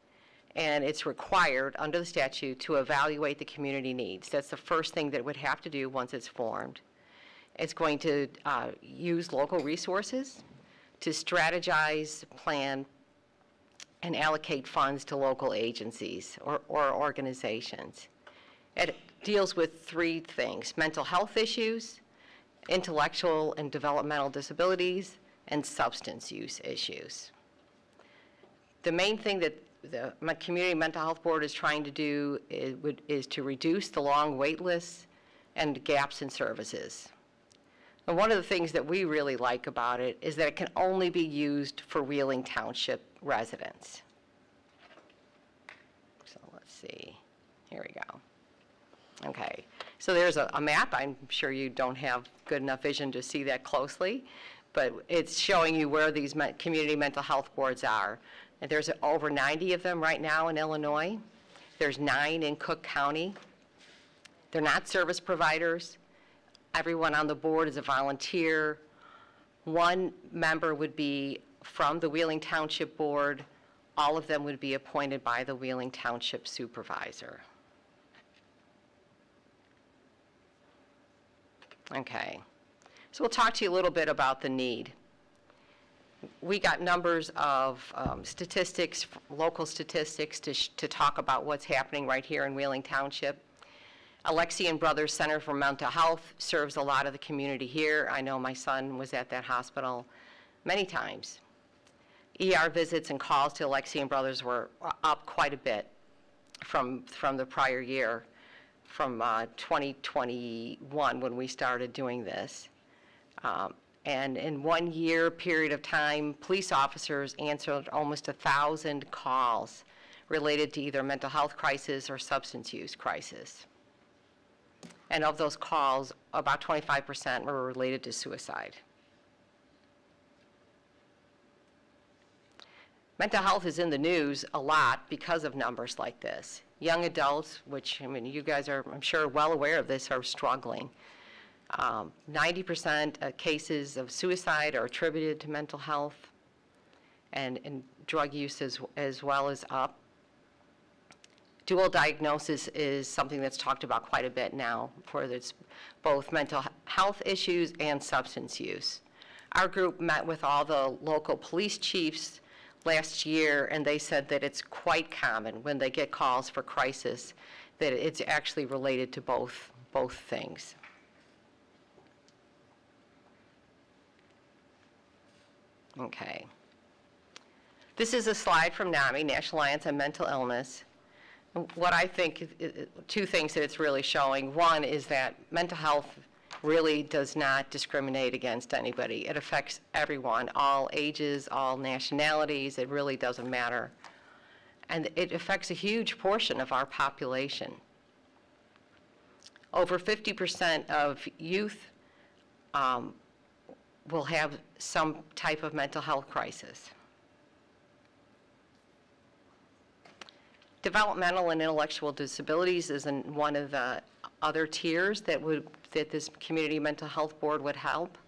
and it's required under the statute to evaluate the community needs. That's the first thing that it would have to do once it's formed. It's going to use local resources to strategize, plan, and allocate funds to local agencies or organizations. It deals with three things: mental health issues, intellectual and developmental disabilities, and substance use issues. The main thing that the Community Mental Health Board is trying to do is to reduce the long wait lists and gaps in services. And one of the things that we really like about it is that it can only be used for Wheeling Township residents. So let's see, here we go. Okay, so there's a map. I'm sure you don't have good enough vision to see that closely, but it's showing you where these community mental health boards are. And there's over 90 of them right now in Illinois. There's 9 in Cook County. They're not service providers. Everyone on the board is a volunteer. One member would be from the Wheeling Township Board. All of them would be appointed by the Wheeling Township Supervisor. Okay, so we'll talk to you a little bit about the need. We got numbers of statistics, local statistics, to talk about what's happening right here in Wheeling Township. Alexian Brothers Center for Mental Health serves a lot of the community here. I know my son was at that hospital many times. ER visits and calls to Alexian Brothers were up quite a bit from the prior year, from 2021 when we started doing this. And in 1 year period of time, police officers answered almost 1,000 calls related to either mental health crisis or substance use crisis. And of those calls, about 25% were related to suicide. Mental health is in the news a lot because of numbers like this. Young adults, which, I mean, you guys are, I'm sure, well aware of this, are struggling. 90% of cases of suicide are attributed to mental health, and drug use as well is up. Dual diagnosis is something that's talked about quite a bit now, where there's both mental health issues and substance use. Our group met with all the local police chiefs last year, and they said that it's quite common when they get calls for crisis that it's actually related to both things. Okay. This is a slide from NAMI, National Alliance on Mental Illness. What I think, two things that it's really showing. One is that mental health really does not discriminate against anybody. It affects everyone, all ages, all nationalities. It really doesn't matter. And it affects a huge portion of our population. Over 50% of youth will have some type of mental health crisis. Developmental and intellectual disabilities is one of the other tiers that this Community Mental Health Board would help.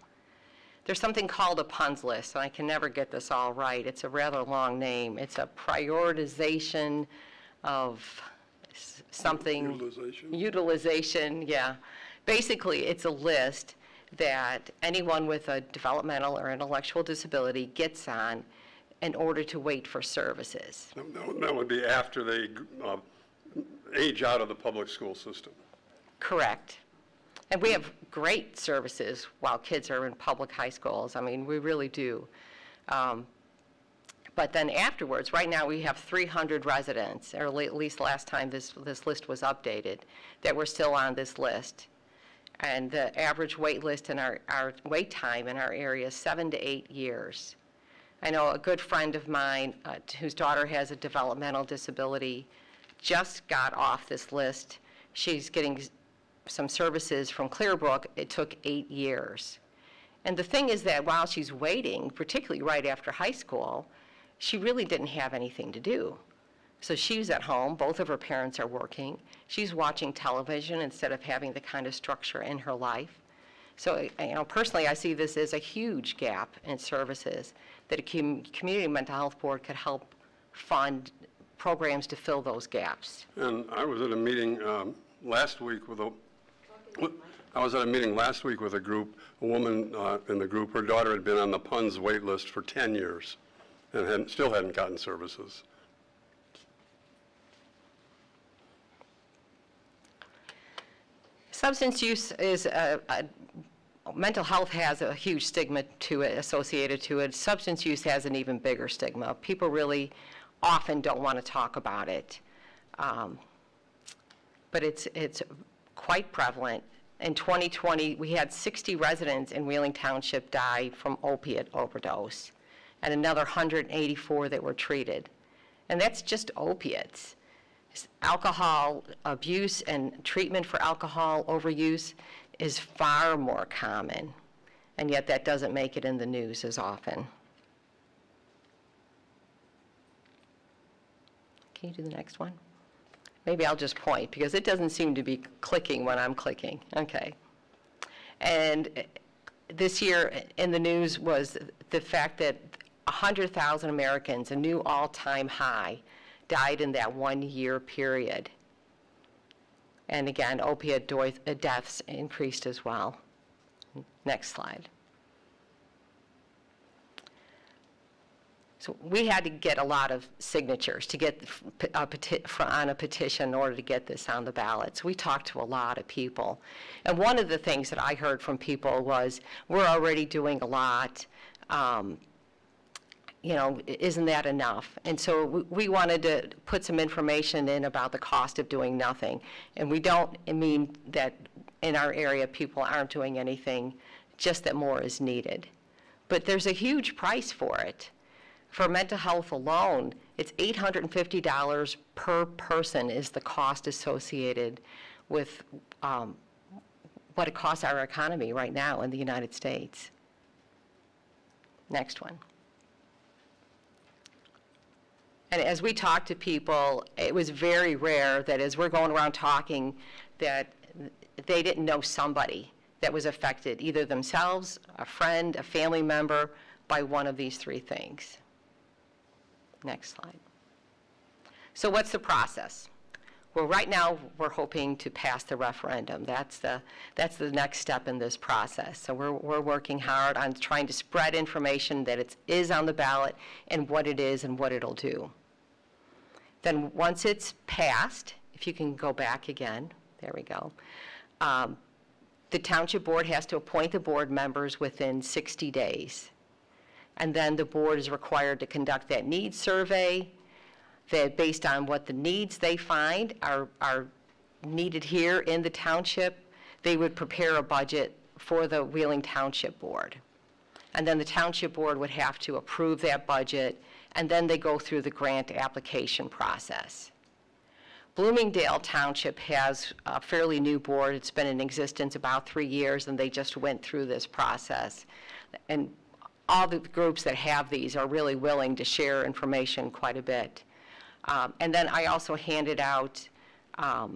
There's something called a PUNS list, and I can never get this all right. It's a rather long name. It's a prioritization of something. Utilization, yeah. Basically, it's a list that anyone with a developmental or intellectual disability gets on in order to wait for services. That would be after they age out of the public school system. Correct. And we have great services while kids are in public high schools. I mean, we really do. But then afterwards, right now we have 300 residents, or at least last time this list was updated, that were still on this list. And the average wait list in our wait time in our area is 7 to 8 years. I know a good friend of mine whose daughter has a developmental disability just got off this list. She's getting some services from Clearbrook. It took 8 years. And the thing is that while she's waiting, particularly right after high school, she really didn't have anything to do. So she's at home, both of her parents are working. She's watching television instead of having the kind of structure in her life. So, personally, I see this as a huge gap in services that a community mental health board could help fund programs to fill those gaps. And I was at a meeting last week with a group, a woman in the group. Her daughter had been on the PUNS wait list for 10 years and still hadn't gotten services. Substance use is mental health has a huge stigma to it, associated to it. Substance use has an even bigger stigma. People really often don't want to talk about it. But it's quite prevalent. In 2020, we had 60 residents in Wheeling Township die from opiate overdose, and another 184 that were treated. And that's just opiates. Alcohol abuse and treatment for alcohol overuse is far more common, and yet that doesn't make it in the news as often. Can you do the next one? Maybe I'll just point, because it doesn't seem to be clicking when I'm clicking. Okay. And this year in the news was the fact that 100,000 Americans, a new all-time high, died in that 1 year period. And again, opiate deaths increased as well. Next slide. So we had to get a lot of signatures to get on a petition in order to get this on the ballot. So we talked to a lot of people. And one of the things that I heard from people was, we're already doing a lot. Isn't that enough? And so we wanted to put some information in about the cost of doing nothing. And we don't mean that in our area people aren't doing anything, just that more is needed. But there's a huge price for it. For mental health alone, it's $850 per person is the cost associated with what it costs our economy right now in the United States. Next one. And as we talked to people, it was very rare that as we're going around talking that they didn't know somebody that was affected, either themselves, a friend, a family member, by one of these three things. Next slide. So what's the process? Well, right now, we're hoping to pass the referendum. That's the next step in this process. So we're working hard on trying to spread information that it is on the ballot and what it is and what it'll do. Then once it's passed, if you can go back again, there we go. The township board has to appoint the board members within 60 days. And then the board is required to conduct that needs survey, that based on what the needs they find are needed here in the township, they would prepare a budget for the Wheeling Township Board. And then the township board would have to approve that budget, and then they go through the grant application process. Bloomingdale Township has a fairly new board. It's been in existence about 3 years, and they just went through this process. And all the groups that have these are really willing to share information quite a bit. And then I also handed out a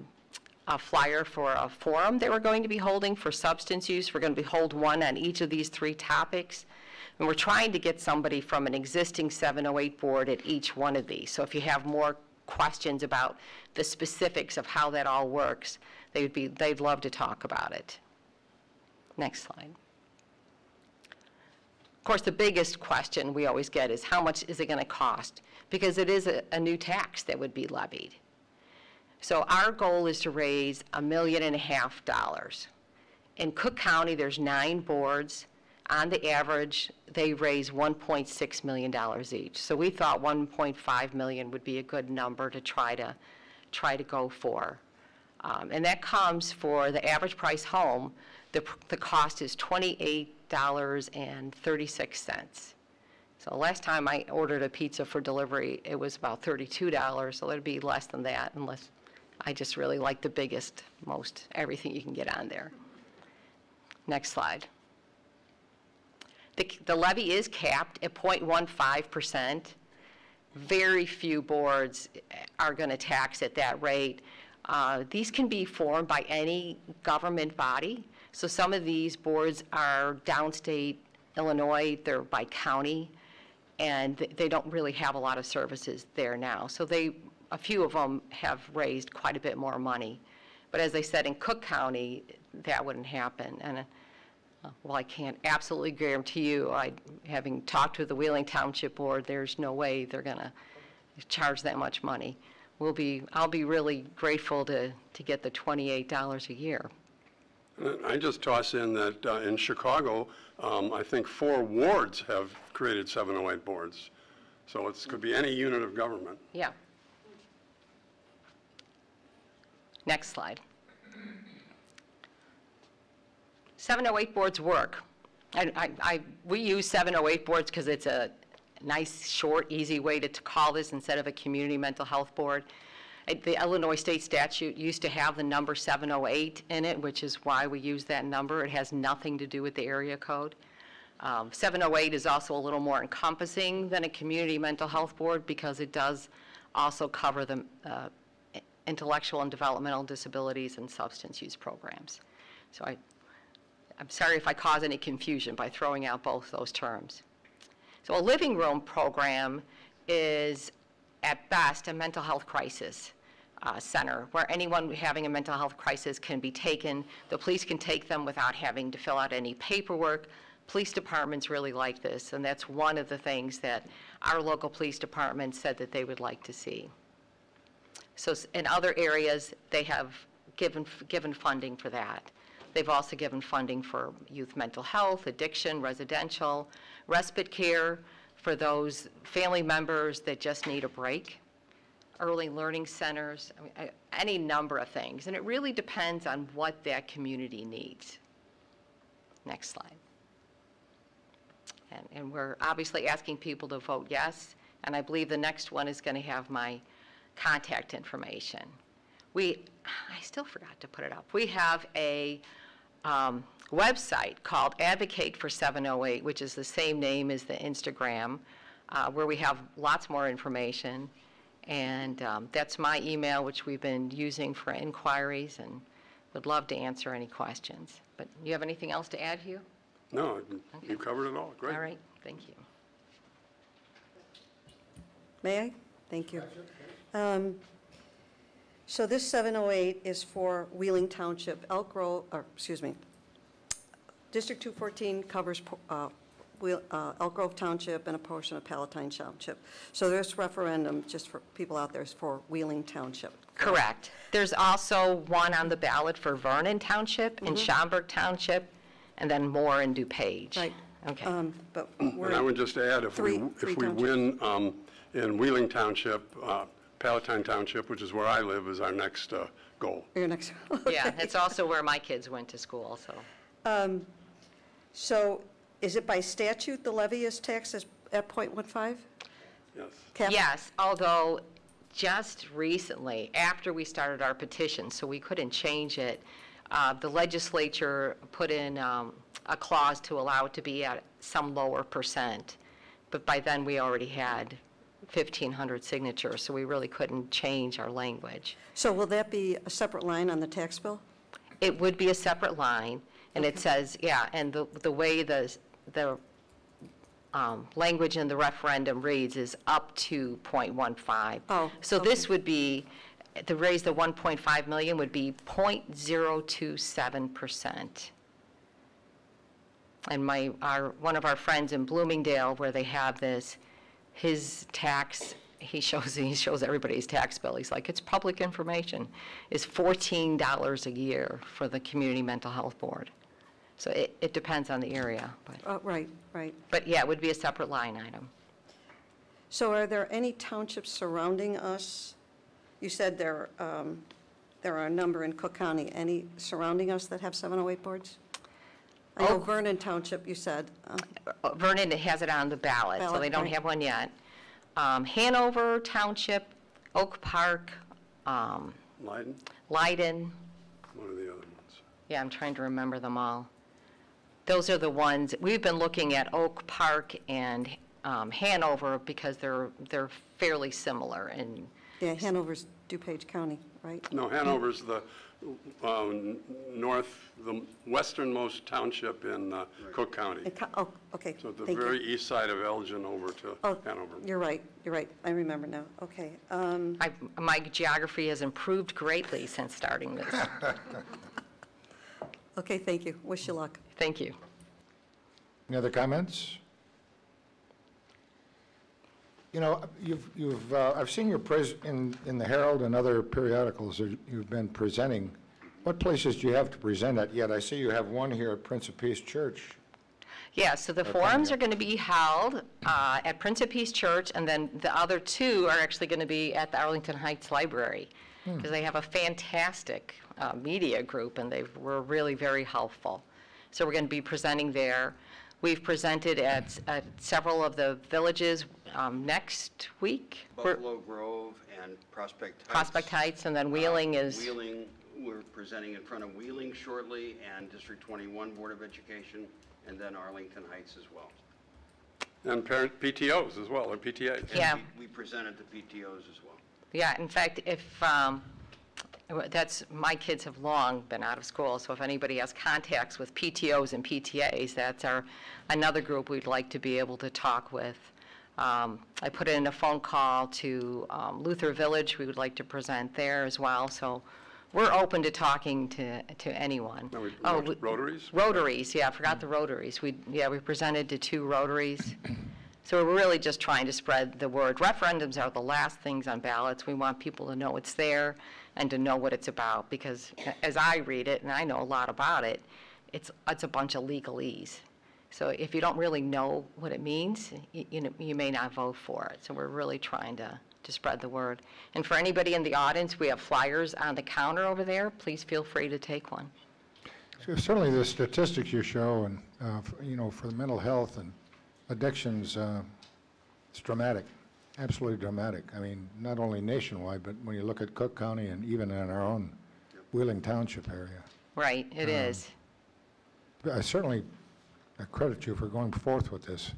flyer for a forum that we're going to be holding for substance use. We're going to hold one on each of these 3 topics. And we're trying to get somebody from an existing 708 board at each one of these. So if you have more questions about the specifics of how that all works, they'd love to talk about it. Next slide. Of course, the biggest question we always get is how much is it going to cost? Because it is a new tax that would be levied. So our goal is to raise $1.5 million. In Cook County, there's 9 boards. On the average, they raise $1.6 million each. So we thought $1.5 million would be a good number to try to go for. And that comes for the average price home. The cost is $28.36. So last time I ordered a pizza for delivery, it was about $32, so it'd be less than that unless I just really like the biggest, most everything you can get on there. Next slide. The levy is capped at 0.15%. Very few boards are going to tax at that rate. These can be formed by any government body. So some of these boards are downstate Illinois, they're by county, and they don't really have a lot of services there now. So a few of them have raised quite a bit more money. But as I said, in Cook County, that wouldn't happen. And well, I can't absolutely guarantee you, having talked to the Wheeling Township Board, there's no way they're going to charge that much money. I'll be really grateful to get the $28 a year. I just toss in that in Chicago, I think 4 wards have created 708 boards. So it could be any unit of government. Yeah. Next slide. 708 boards work. We use 708 boards because it's a nice, short, easy way to call this instead of a community mental health board. The Illinois state statute used to have the number 708 in it, which is why we use that number. It has nothing to do with the area code. 708 is also a little more encompassing than a community mental health board because it does also cover the intellectual and developmental disabilities and substance use programs. So I'm sorry if I cause any confusion by throwing out both those terms. So a living room program is, at best, a mental health crisis center where anyone having a mental health crisis can be taken. The police can take them without having to fill out any paperwork. Police departments really like this, and that's one of the things that our local police department said that they would like to see. So in other areas, they have given funding for that. They've also given funding for youth mental health, addiction, residential, respite care for those family members that just need a break, early learning centers, any number of things. And it really depends on what that community needs. Next slide. And we're obviously asking people to vote yes, and I believe the next one is going to have my contact information. I still forgot to put it up. We have a website called Advocate for 708, which is the same name as the Instagram, where we have lots more information. And that's my email, which we've been using for inquiries, and would love to answer any questions. But you have anything else to add, Hugh? No, you covered it all. Great. All right, thank you. May I? Thank you. So this 708 is for Wheeling Township, Elk Grove, or excuse me, District 214 covers Elk Grove Township and a portion of Palatine Township. So this referendum, just for people out there, is for Wheeling Township. Correct. There's also one on the ballot for Vernon Township and Schaumburg Township, and then more in DuPage. Right. Okay. But And I would just add, if we win in Wheeling Township, Palatine Township, which is where I live, is our next goal. Your next. Yeah, it's also where my kids went to school, so. So is it by statute the levy is taxed at 0.15? Yes. Yes, although just recently, after we started our petition, so we couldn't change it, the legislature put in a clause to allow it to be at some lower percent. But by then, we already had 1,500 signatures, so we really couldn't change our language. So will that be a separate line on the tax bill? It would be a separate line, and it says, yeah, and the way the language in the referendum reads is up to 0.15. Oh, so this would be, to raise the 1.5 million would be 0.027%. And one of our friends in Bloomingdale, where they have this, his tax, he shows everybody his tax bill. He's like, it's public information. Is $14 a year for the Community Mental Health Board. So it depends on the area. But, right. But yeah, it would be a separate line item. So are there any townships surrounding us? You said there are a number in Cook County. Any surrounding us that have 708 boards? I know Vernon Township, you said. Vernon has it on the ballot, so they don't have one yet. Hanover Township, Oak Park, Leiden? Leiden. One of the other ones. Yeah, I'm trying to remember them all. Those are the ones, we've been looking at Oak Park and Hanover because they're fairly similar. And yeah, Hanover's DuPage County, right? No, Hanover's the the westernmost township in Cook County. Oh, okay. So the Thank very you. east side of Elgin over to Hanover. You're right. I remember now. Okay. My geography has improved greatly since starting this. Okay, thank you. Wish you luck. Thank you. Any other comments? You know, I've seen your in the Herald and other periodicals that you've been presenting. What places do you have to present at yet? I see you have one here at Prince of Peace Church. Yeah, so the forums are going to be held at Prince of Peace Church, and then the other two are actually going to be at the Arlington Heights Library, because they have a fantastic media group, and they were really very helpful. So we're going to be presenting there. We've presented at several of the villages next week. Buffalo Grove and Prospect Heights. Prospect Heights, and then Wheeling is... Wheeling, we're presenting in front of Wheeling shortly, and District 21 Board of Education, and then Arlington Heights as well. And parent PTOs as well, or PTAs. Yeah. We presented to PTOs as well. Yeah, in fact, if my kids have long been out of school, so if anybody has contacts with PTOs and PTAs, that's another group we'd like to be able to talk with. I put in a phone call to Luther Village. We would like to present there as well. So we're open to talking to anyone. Rotaries? Rotaries, yeah, I forgot the Rotaries. We presented to 2 Rotaries. So we're really just trying to spread the word. Referendums are the last things on ballots. We want people to know it's there and to know what it's about, because as I read it, and I know a lot about it, it's a bunch of legalese. So if you don't really know what it means, you may not vote for it. So we're really trying to spread the word. And for anybody in the audience, we have flyers on the counter over there. Please feel free to take one. So certainly the statistics you show, and for the mental health and addictions, it's dramatic, absolutely dramatic. I mean, not only nationwide, but when you look at Cook County and even in our own Wheeling Township area. Right, it is. I certainly credit you for going forth with this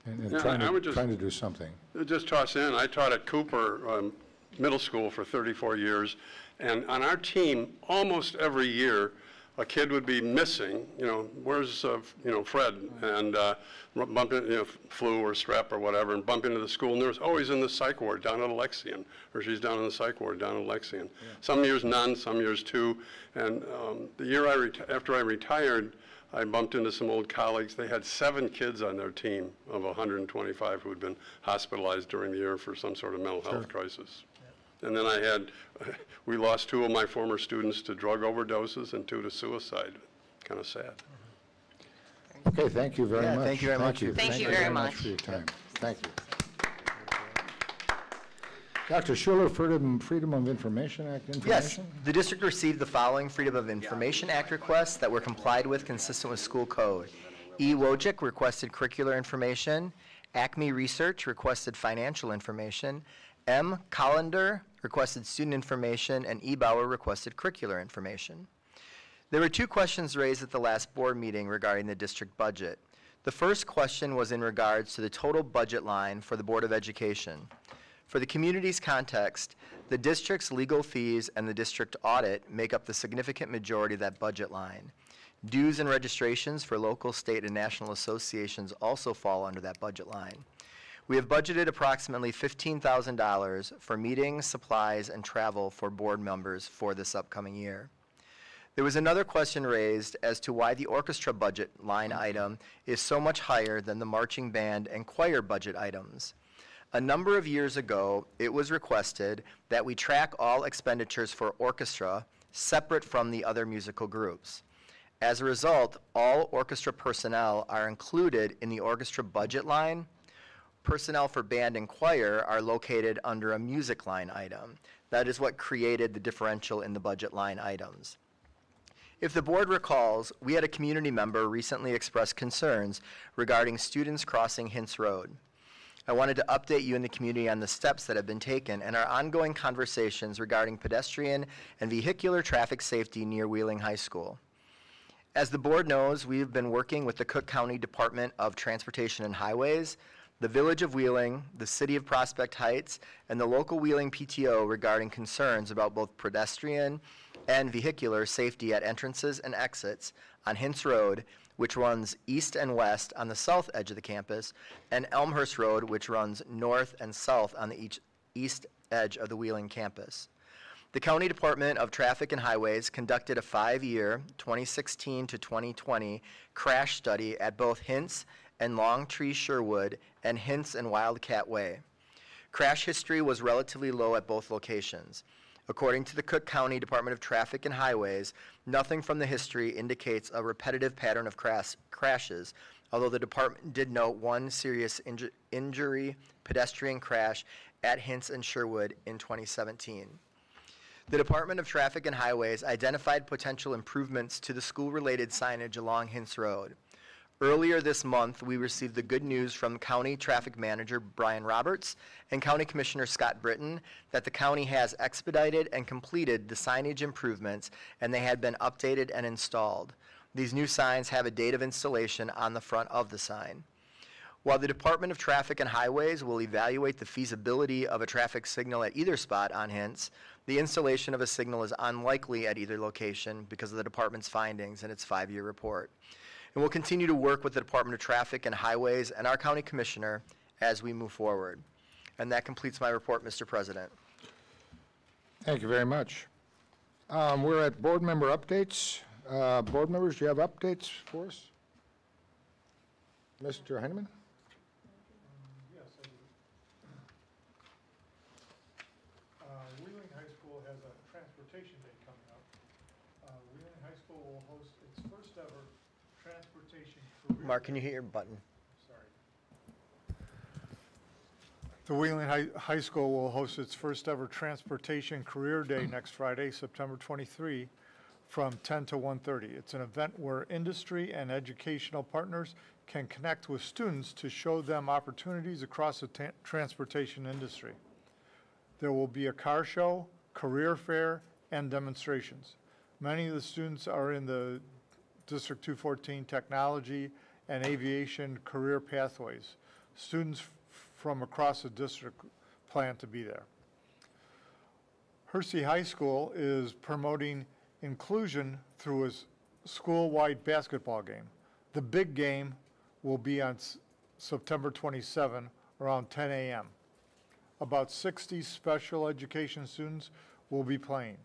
and trying to do something. Just toss in, I taught at Cooper Middle School for 34 years, and on our team, almost every year, a kid would be missing, where's, Fred? And bump into, flu or strep or whatever, and bump into the school nurse. Oh, he's in the psych ward down at Alexian, or she's down in the psych ward down at Alexian. Yeah. Some years none, some years two. And the year after I retired, I bumped into some old colleagues. They had 7 kids on their team of 125 who had been hospitalized during the year for some sort of mental health crisis. And then we lost 2 of my former students to drug overdoses and 2 to suicide. Kind of sad. Okay, thank you very much. Thank you very much. Thank you very much for your time. Thank you. Dr. Schuler, Freedom of Information Act information? Yes, the district received the following Freedom of Information Act requests that were complied with consistent with school code. E. Wojcik requested curricular information. Acme Research requested financial information. M. Collender requested student information, and E. Bauer requested curricular information. There were 2 questions raised at the last board meeting regarding the district budget. The first question was in regards to the total budget line for the Board of Education. For the community's context, the district's legal fees and the district audit make up the significant majority of that budget line. Dues and registrations for local, state, and national associations also fall under that budget line. We have budgeted approximately $15,000 for meetings, supplies, and travel for board members for this upcoming year. There was another question raised as to why the orchestra budget line item is so much higher than the marching band and choir budget items. A number of years ago, it was requested that we track all expenditures for orchestra separate from the other musical groups. As a result, all orchestra personnel are included in the orchestra budget line. Personnel for band and choir are located under a music line item. That is what created the differential in the budget line items. If the board recalls, we had a community member recently express concerns regarding students crossing Hintz Road. I wanted to update you in the community on the steps that have been taken and our ongoing conversations regarding pedestrian and vehicular traffic safety near Wheeling High School. As the board knows, we have been working with the Cook County Department of Transportation and Highways, the Village of Wheeling, the City of Prospect Heights, and the local Wheeling PTO regarding concerns about both pedestrian and vehicular safety at entrances and exits on Hintz Road, which runs east and west on the south edge of the campus, and Elmhurst Road, which runs north and south on the east edge of the Wheeling campus. The County Department of Traffic and Highways conducted a 5-year, 2016 to 2020, crash study at both Hintz and Longtree Sherwood and Hintz and Wildcat Way. Crash history was relatively low at both locations. According to the Cook County Department of Traffic and Highways, nothing from the history indicates a repetitive pattern of crashes, although the department did note 1 serious injury pedestrian crash at Hintz and Sherwood in 2017. The Department of Traffic and Highways identified potential improvements to the school-related signage along Hintz Road. Earlier this month, we received the good news from County Traffic Manager Brian Roberts and County Commissioner Scott Britton that the county has expedited and completed the signage improvements, and they had been updated and installed. These new signs have a date of installation on the front of the sign. While the Department of Traffic and Highways will evaluate the feasibility of a traffic signal at either spot on Hintz, the installation of a signal is unlikely at either location because of the department's findings in its 5-year report. And we'll continue to work with the Department of Traffic and Highways and our county commissioner as we move forward. And that completes my report, Mr. President. Thank you very much. We're at board member updates. Board members, do you have updates for us? Mr. Heineman? Yes, I do. Wheeling High School has a transportation day coming up. Wheeling High School will host its first ever transportation career. Mark, can you hit your button? Sorry. The Wheeling High School will host its first ever transportation career day next Friday, September 23, from 10 to 1:30. It's an event where industry and educational partners can connect with students to show them opportunities across the transportation industry. There will be a car show, career fair, and demonstrations. Many of the students are in the District 214 Technology and Aviation career pathways. Students from across the district plan to be there. Hersey High School is promoting inclusion through its school-wide basketball game. The big game will be on September 27 around 10 a.m. About 60 special education students will be playing.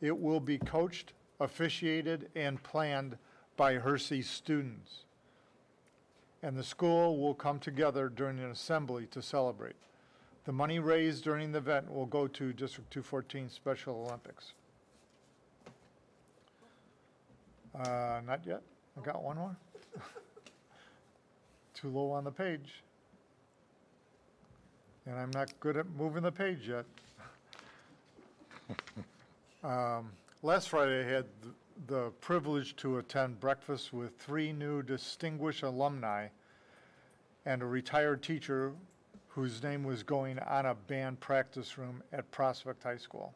It will be coached, officiated, and planned by Hersey students. And the school will come together during an assembly to celebrate. The money raised during the event will go to District 214 Special Olympics. Not yet. I got one more. Too low on the page. And I'm not good at moving the page yet. Last Friday, I had the privilege to attend breakfast with 3 new distinguished alumni and a retired teacher whose name was going on a band practice room at Prospect High School.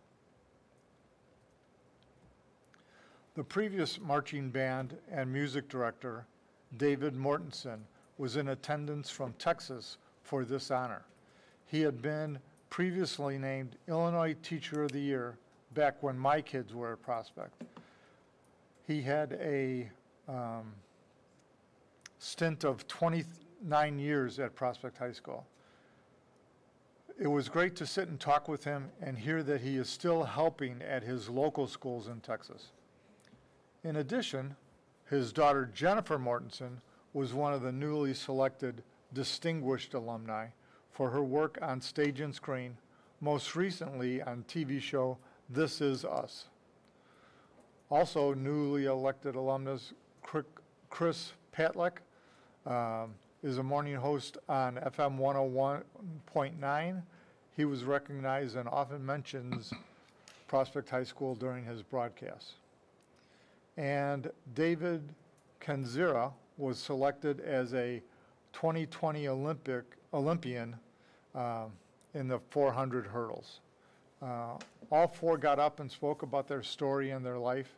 The previous marching band and music director, David Mortensen, was in attendance from Texas for this honor. He had been previously named Illinois Teacher of the Year back when my kids were at Prospect. He had a stint of 29 years at Prospect High School. It was great to sit and talk with him and hear that he is still helping at his local schools in Texas. In addition, his daughter Jennifer Mortensen was one of the newly selected distinguished alumni for her work on stage and screen, most recently on TV show This Is Us. Also newly elected alumnus Chris Patlick is a morning host on FM 101.9. He was recognized and often mentions Prospect High School during his broadcasts. And David Kenzira was selected as a 2020 Olympian in the 400 hurdles. All 4 got up and spoke about their story and their life.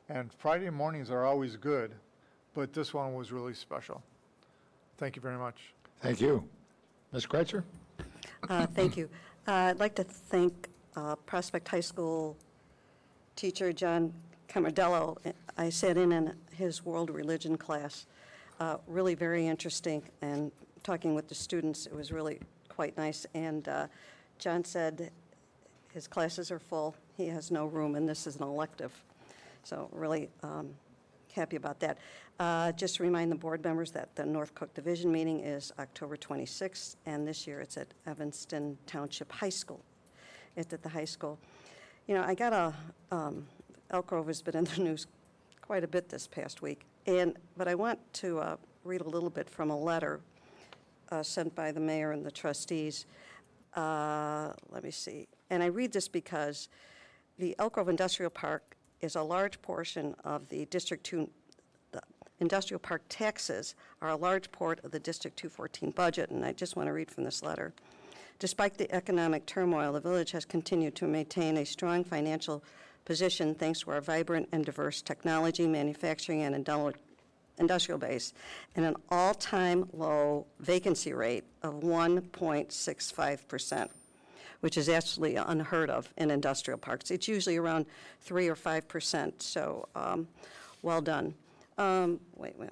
And Friday mornings are always good, but this one was really special. Thank you very much. Thank you. Ms. Kreitzer? Thank you. I'd like to thank Prospect High School teacher John Camadello. I sat in his world religion class. Really very interesting, and talking with the students, it was really quite nice. And John said his classes are full, he has no room, and this is an elective. So really happy about that. Just to remind the board members that the North Cook Division meeting is October 26th, and this year it's at Evanston Township High School. It's at the high school. You know, I got Elk Grove has been in the news quite a bit this past week, but I want to read a little bit from a letter sent by the mayor and the trustees. Let me see. And I read this because the Elk Grove Industrial Park is a large portion of the District 2, the industrial park taxes are a large part of the District 214 budget, and I just want to read from this letter. Despite the economic turmoil, the village has continued to maintain a strong financial position thanks to our vibrant and diverse technology, manufacturing, and industrial base, and an all-time low vacancy rate of 1.65%, which is actually unheard of in industrial parks. It's usually around 3 or 5%, so well done. Wait, one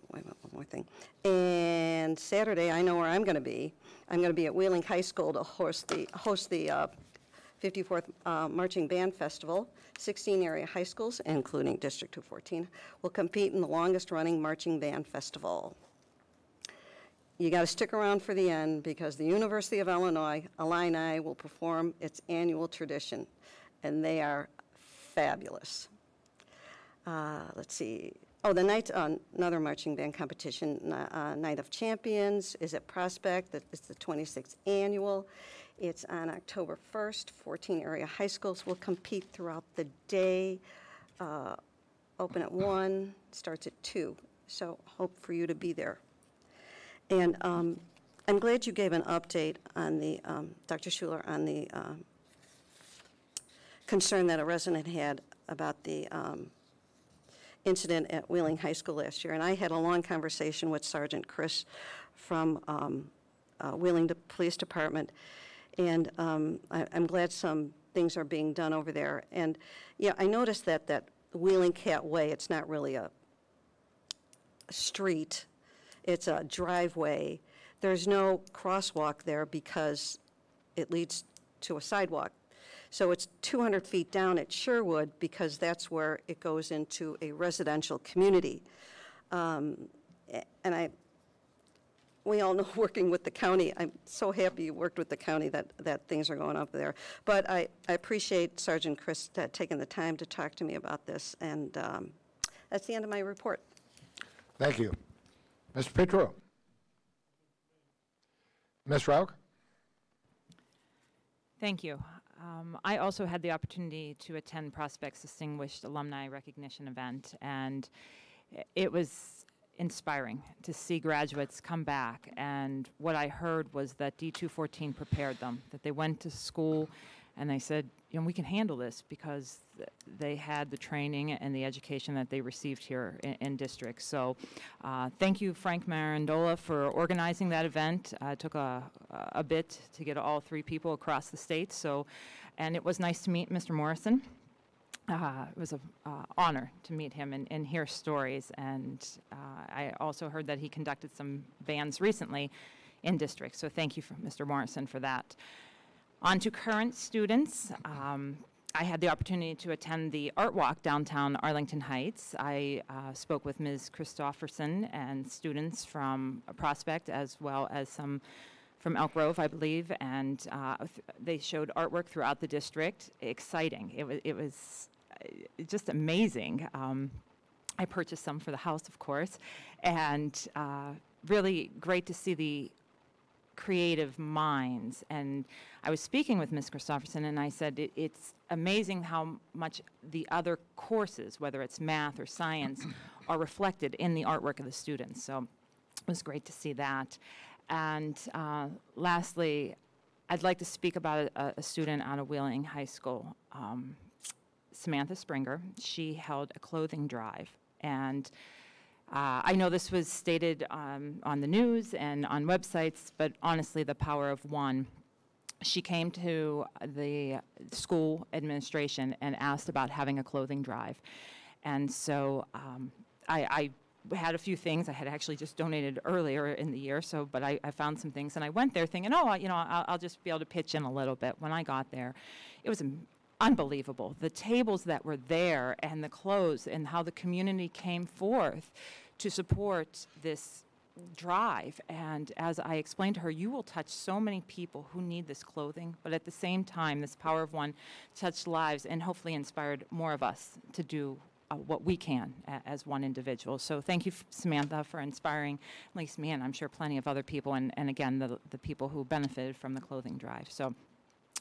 more thing. And Saturday, I know where I'm going to be. I'm going to be at Wheeling High School to host the 54th Marching Band Festival. 16 area high schools, including District 214, will compete in the longest-running marching band festival. You got to stick around for the end because the University of Illinois Illini will perform its annual tradition, and they are fabulous. Let's see. Oh, the night on another marching band competition, Night of Champions, is at Prospect. It's the 26th annual. It's on October 1st. 14 area high schools will compete throughout the day. Open at 1, starts at 2. So hope for you to be there. And I'm glad you gave an update on the, Dr. Schuler, on the concern that a resident had about the incident at Wheeling High School last year. And I had a long conversation with Sergeant Chris from Wheeling Police Department. And I'm glad some things are being done over there. And yeah, I noticed that Wheeling Cat Way, it's not really a street. It's a driveway. There's no crosswalk there because it leads to a sidewalk. So it's 200 feet down at Sherwood because that's where it goes into a residential community. We all know working with the county, I'm so happy you worked with the county that things are going up there. But I appreciate Sergeant Chris taking the time to talk to me about this, and that's the end of my report. Thank you. Mr. Petro. Ms. Rauch? Thank you. I also had the opportunity to attend Prospect's Distinguished Alumni Recognition event, and it was inspiring to see graduates come back. And what I heard was that D214 prepared them, that they went to school and they said, you know, we can handle this because they had the training and the education that they received here in district. So thank you, Frank Marandola, for organizing that event. It took a bit to get all 3 people across the state. So, and it was nice to meet Mr. Morrison. It was an honor to meet him and hear stories. And I also heard that he conducted some bands recently in district. So thank you, Mr. Morrison, for that. On to current students. I had the opportunity to attend the Art Walk downtown Arlington Heights. I spoke with Ms. Christofferson and students from Prospect as well as some from Elk Grove, I believe, and they showed artwork throughout the district. Exciting. It was just amazing. I purchased some for the house, of course, and really great to see the creative minds. And I was speaking with Ms. Christofferson, and I said it's amazing how much the other courses, whether it's math or science, are reflected in the artwork of the students. So it was great to see that. And lastly, I'd like to speak about a student out of Wheeling High School, Samantha Springer. She held a clothing drive, and I know this was stated on the news and on websites, but honestly, the power of one. She came to the school administration and asked about having a clothing drive. And so I had a few things. I had actually just donated earlier in the year, but I found some things. And I went there thinking, oh, you know, I'll just be able to pitch in a little bit. When I got there, it was unbelievable. The tables that were there and the clothes and how the community came forth to support this drive. And as I explained to her, you will touch so many people who need this clothing, but at the same time, this power of one touched lives and hopefully inspired more of us to do what we can as one individual. So thank you, Samantha, for inspiring at least me, and I'm sure plenty of other people, and again, the people who benefited from the clothing drive. So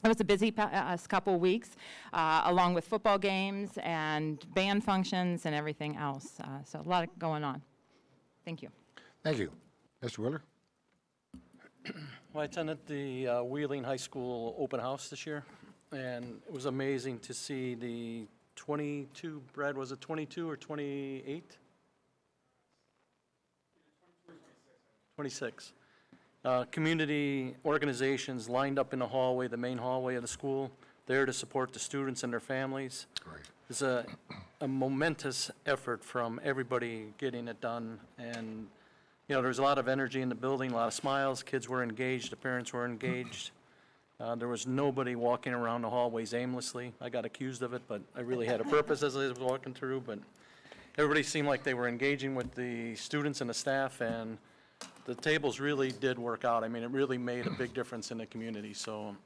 it was a busy couple of weeks, along with football games and band functions and everything else. So a lot going on. Thank you. Thank you. Mr. Willer? Well, I attended the Wheeling High School open house this year, and it was amazing to see the 22, Brad, was it 22 or 28? 26. Community organizations lined up in the hallway, the main hallway of the school, there to support the students and their families. Great. It's a momentous effort from everybody getting it done. And, you know, there was a lot of energy in the building, a lot of smiles. Kids were engaged, the parents were engaged. There was nobody walking around the hallways aimlessly. I got accused of it, but I really had a purpose as I was walking through. But everybody seemed like they were engaging with the students and the staff, and the tables really did work out. I mean, it really made a big difference in the community. So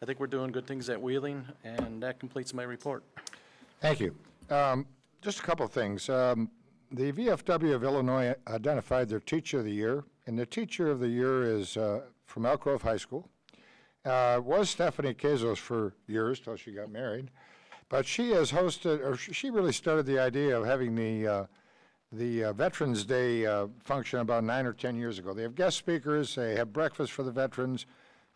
I think we're doing good things at Wheeling, and that completes my report. Thank you. Just a couple of things. The VFW of Illinois identified their Teacher of the Year, and the Teacher of the Year is from Elk Grove High School. Was Stephanie Kezos for years till she got married, but she has hosted, or she really started the idea of having the Veterans Day function about 9 or 10 years ago. They have guest speakers, they have breakfast for the veterans,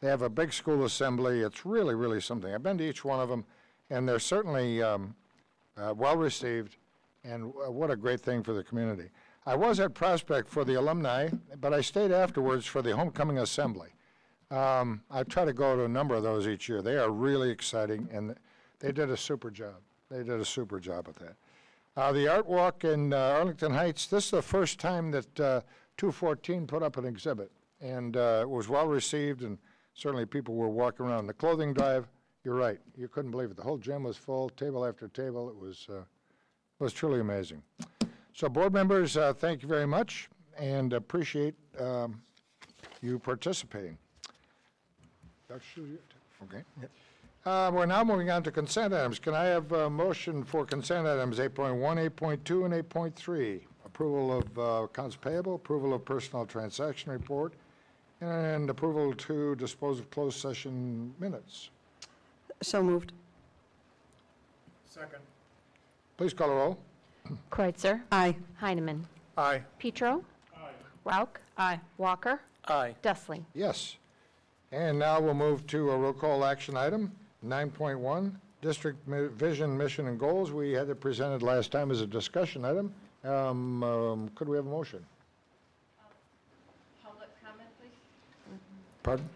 they have a big school assembly. It's really, really something. I've been to each one of them, and they're certainly well received, and what a great thing for the community. I was at Prospect for the alumni, but I stayed afterwards for the homecoming assembly. I try to go to a number of those each year. They are really exciting, and they did a super job. They did a super job at that. The Art Walk in Arlington Heights, this is the first time that 214 put up an exhibit, and it was well received, and certainly people were walking around. The clothing drive, you're right, you couldn't believe it. The whole gym was full, table after table. It was truly amazing. So board members, thank you very much, and appreciate you participating. Okay. We're now moving on to consent items. Can I have a motion for consent items 8.1, 8.2, and 8.3? Approval of accounts payable, approval of personal transaction report, and approval to dispose of closed session minutes. So moved. Second. Please call the roll. Kreutzer. Aye. Heineman. Aye. Petro. Aye. Rauch. Aye. Walker. Aye. Dustling. Yes. And now we'll move to a roll call action item, 9.1, District Vision, Mission, and Goals. We had it presented last time as a discussion item. Could we have a motion? Public comment, please. Pardon?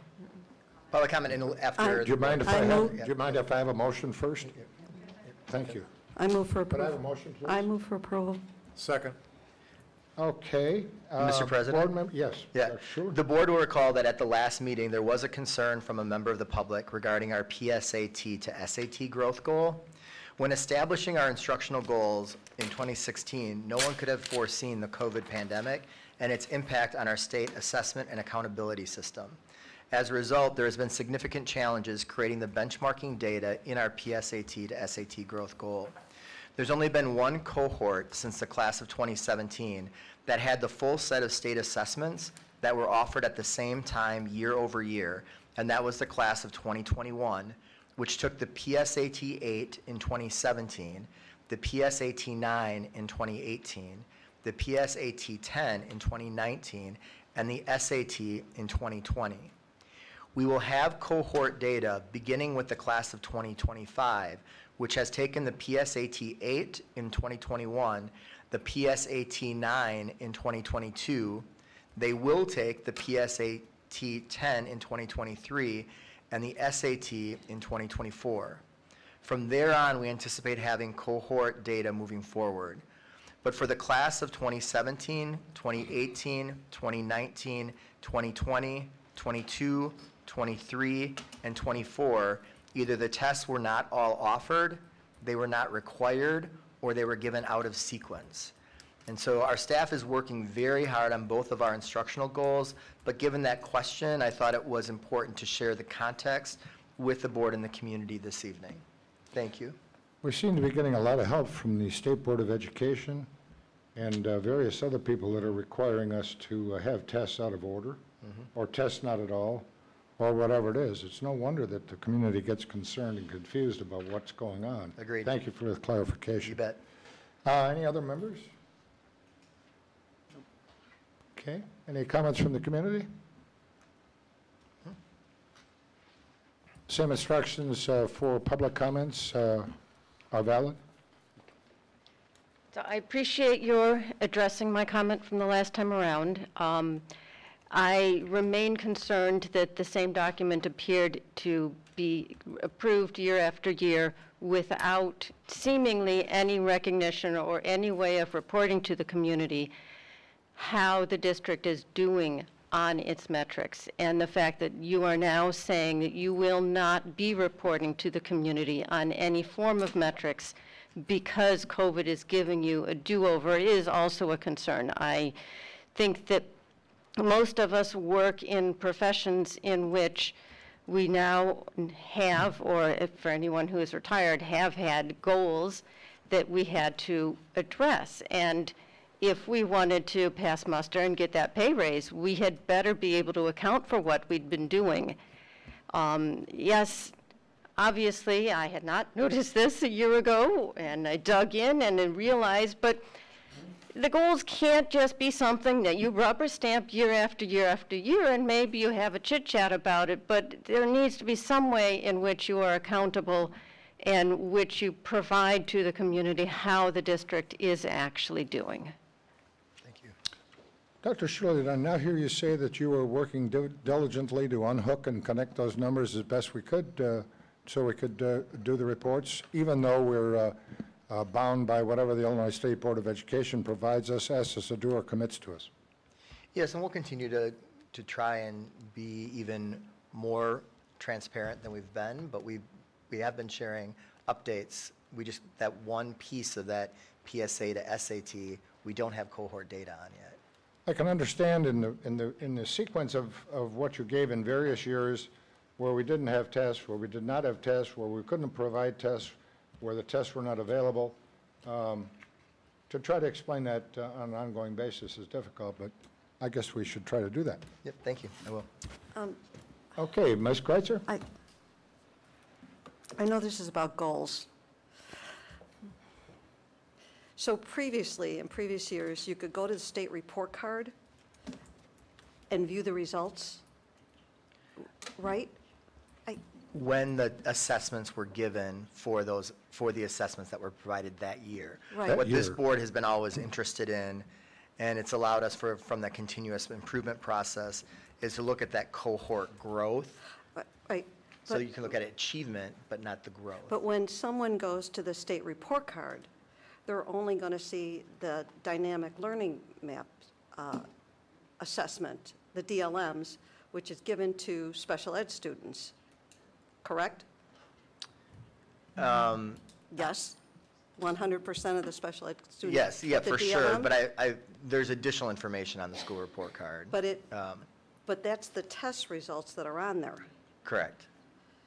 Public comment after. Do you mind if I have a motion first? Thank you. I move for Could I approval. have a motion, please? I move for approval. Second. Okay. Mr. President? Board member, yes. Yeah, sure. The board will recall that at the last meeting, there was a concern from a member of the public regarding our PSAT to SAT growth goal. When establishing our instructional goals in 2016, no one could have foreseen the COVID pandemic and its impact on our state assessment and accountability system. As a result, there has been significant challenges creating the benchmarking data in our PSAT to SAT growth goal. There's only been one cohort since the class of 2017 that had the full set of state assessments that were offered at the same time year over year, and that was the class of 2021, which took the PSAT 8 in 2017, the PSAT 9 in 2018, the PSAT 10 in 2019, and the SAT in 2020. We will have cohort data beginning with the class of 2025, which has taken the PSAT 8 in 2021, the PSAT 9 in 2022. They will take the PSAT 10 in 2023 and the SAT in 2024. From there on, we anticipate having cohort data moving forward. But for the class of 2017, 2018, 2019, 2020, 22, 23, and 24, either the tests were not all offered, they were not required, or they were given out of sequence. And so our staff is working very hard on both of our instructional goals, but given that question, I thought it was important to share the context with the board and the community this evening. Thank you. We seem to be getting a lot of help from the State Board of Education and various other people that are requiring us to have tests out of order, or tests not at all, or whatever it is. It's no wonder that the community gets concerned and confused about what's going on. Agreed. Thank you for the clarification. You bet. Any other members? Okay. Any comments from the community? Same instructions for public comments are valid? So I appreciate your addressing my comment from the last time around. I remain concerned that the same document appeared to be approved year after year without seemingly any recognition or any way of reporting to the community how the district is doing on its metrics. And the fact that you are now saying that you will not be reporting to the community on any form of metrics because COVID is giving you a do-over is also a concern. I think that most of us work in professions in which we now have, or if for anyone who is retired, have had goals that we had to address. And if we wanted to pass muster and get that pay raise, we had better be able to account for what we'd been doing. Yes, obviously, I had not noticed this a year ago, and I dug in and then realized, but the goals can't just be something that you rubber stamp year after year after year, and maybe you have a chit chat about it, but there needs to be some way in which you are accountable and which you provide to the community how the district is actually doing. Thank you. Dr. Shirley, did I now hear you say that you were working diligently to unhook and connect those numbers as best we could so we could do the reports, even though we're bound by whatever the Illinois State Board of Education provides us, asks us to do, or commits to us. Yes, and we'll continue to try and be even more transparent than we've been, but we have been sharing updates. That one piece of that PSA to SAT, we don't have cohort data on yet. I can understand in the sequence of what you gave in various years where we didn't have tests, where we did not have tests, where we couldn't provide tests, where the tests were not available. To try to explain that on an ongoing basis is difficult, but I guess we should try to do that. Yep, thank you. I will. Okay, Ms. Kreitzer? I know this is about goals. So previously, in previous years, you could go to the state report card and view the results, right? When the assessments were given for the assessments that were provided that year. Right. What this board has been always interested in, and it's allowed us from that continuous improvement process, is to look at that cohort growth. Right. So you can look at achievement, but not the growth. But when someone goes to the state report card, they're only going to see the dynamic learning map assessment, the DLMs, which is given to special ed students, correct? Yes, 100% of the special ed students. Yes, yeah, get the for sure, DLM? but there's additional information on the school report card. But that's the test results that are on there. Correct.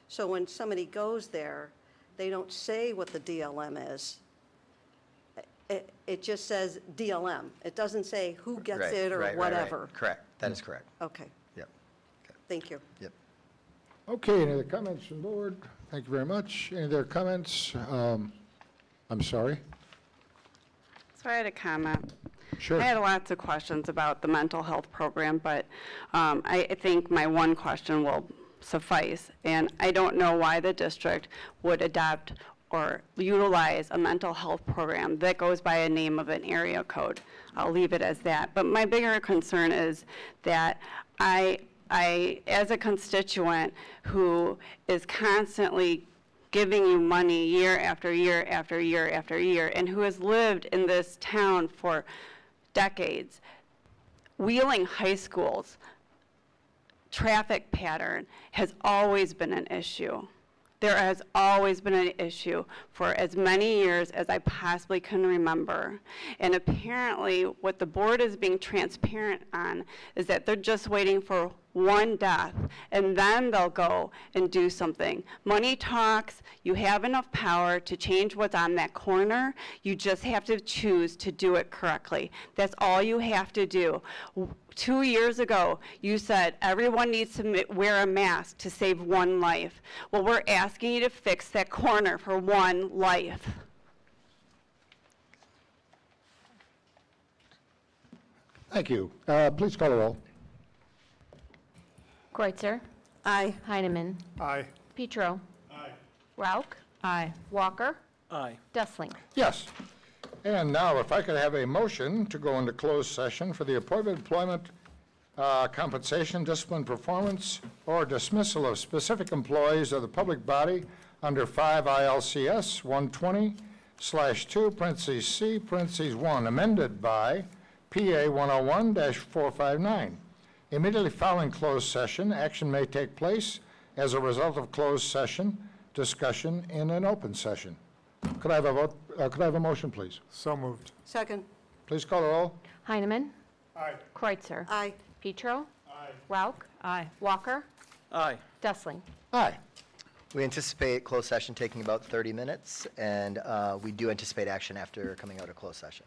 So when somebody goes there, they don't say what the DLM is. It just says DLM. It doesn't say who gets it or whatever. Right. Correct. That is correct. Okay. Yep. Thank you. Yep. Okay, any other comments from the board? Thank you very much. Any other comments? I'm sorry. So I had a comment. Sure. I had lots of questions about the mental health program, but I think my one question will suffice. And I don't know why the district would adopt or utilize a mental health program that goes by a name of an area code. I'll leave it as that. But my bigger concern is that I, as a constituent who is constantly giving you money year after year after year after year, and who has lived in this town for decades, Wheeling High School's traffic pattern has always been an issue. There has always been an issue for as many years as I possibly can remember. And apparently what the board is being transparent on is that they're just waiting for one death, and then they'll go and do something. Money talks. You have enough power to change what's on that corner. You just have to choose to do it correctly. That's all you have to do. 2 years ago, you said everyone needs to wear a mask to save one life. Well, we're asking you to fix that corner for one life. Thank you. Please call the roll. Kreutzer. Aye. Heineman. Aye. Petro. Aye. Rauch. Aye. Walker. Aye. Dessling. Yes. And now, if I could have a motion to go into closed session for the appointment, employment, compensation, discipline, performance, or dismissal of specific employees of the public body under 5 ILCS 120/2, parentheses C, parentheses 1, amended by PA 101-459. Immediately following closed session, action may take place as a result of closed session discussion in an open session. Could I have a vote? Could I have a motion, please? So moved. Second. Please call the roll. Heineman. Aye. Kreutzer. Aye. Petro. Aye. Rauch. Aye. Walker. Aye. Dessling. Aye. We anticipate closed session taking about 30 minutes, and we do anticipate action after coming out of closed session.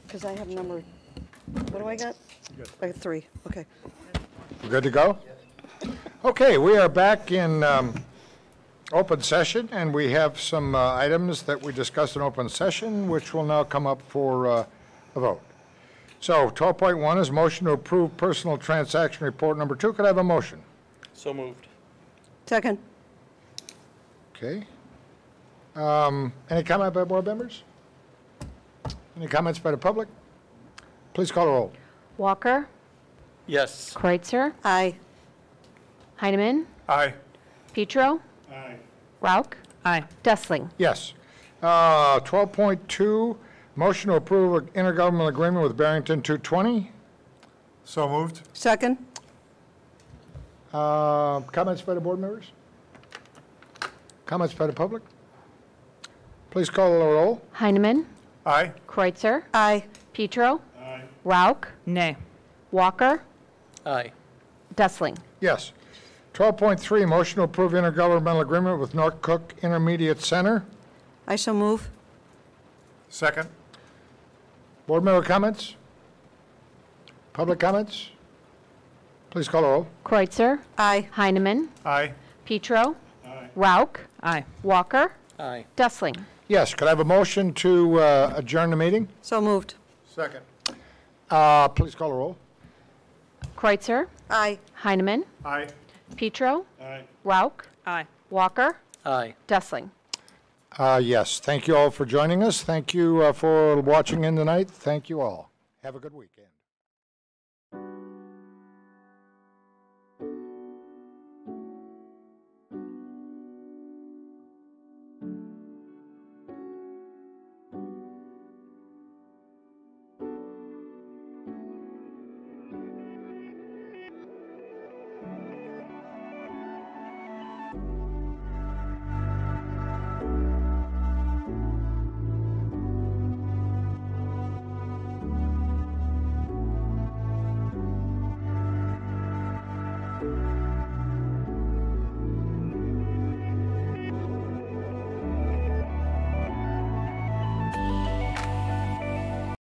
Because I have number, what do I got? I got 3, okay. We're good to go? Okay, we are back in open session, and we have some items that we discussed in open session, which will now come up for a vote. So 12.1 is motion to approve personal transaction report number 2. Could I have a motion? So moved. Second. Okay. Any comment by board members? Any comments by the public? Please call the roll. Walker, Yes. Kreutzer, Aye. Heineman, Aye. Petro, Aye. Rauk, Aye. Dessling. Yes. 12.2, motion to approve an intergovernmental agreement with Barrington 220. So moved. Second. Comments by the board members? Comments by the public? Please call the roll. Heineman, Aye. Kreutzer, Aye. Petro, Aye. Rauk, Nay. Walker, Aye. Dessling. Yes. 12.3, motion to approve intergovernmental agreement with North Cook Intermediate Center. I so move. Second. Board member comments? Public comments? Please call the roll. Kreutzer, Aye. Heineman, Aye. Petro, Rauk, Aye. Walker, Aye. Dessling. Yes, could I have a motion to adjourn the meeting? So moved. Second. Please call the roll. Kreutzer, Aye. Heineman, Aye. Petro, Aye. Rauk, Aye. Walker, Aye. Dessling. Yes, thank you all for joining us. Thank you for watching in tonight. Thank you all. Have a good weekend.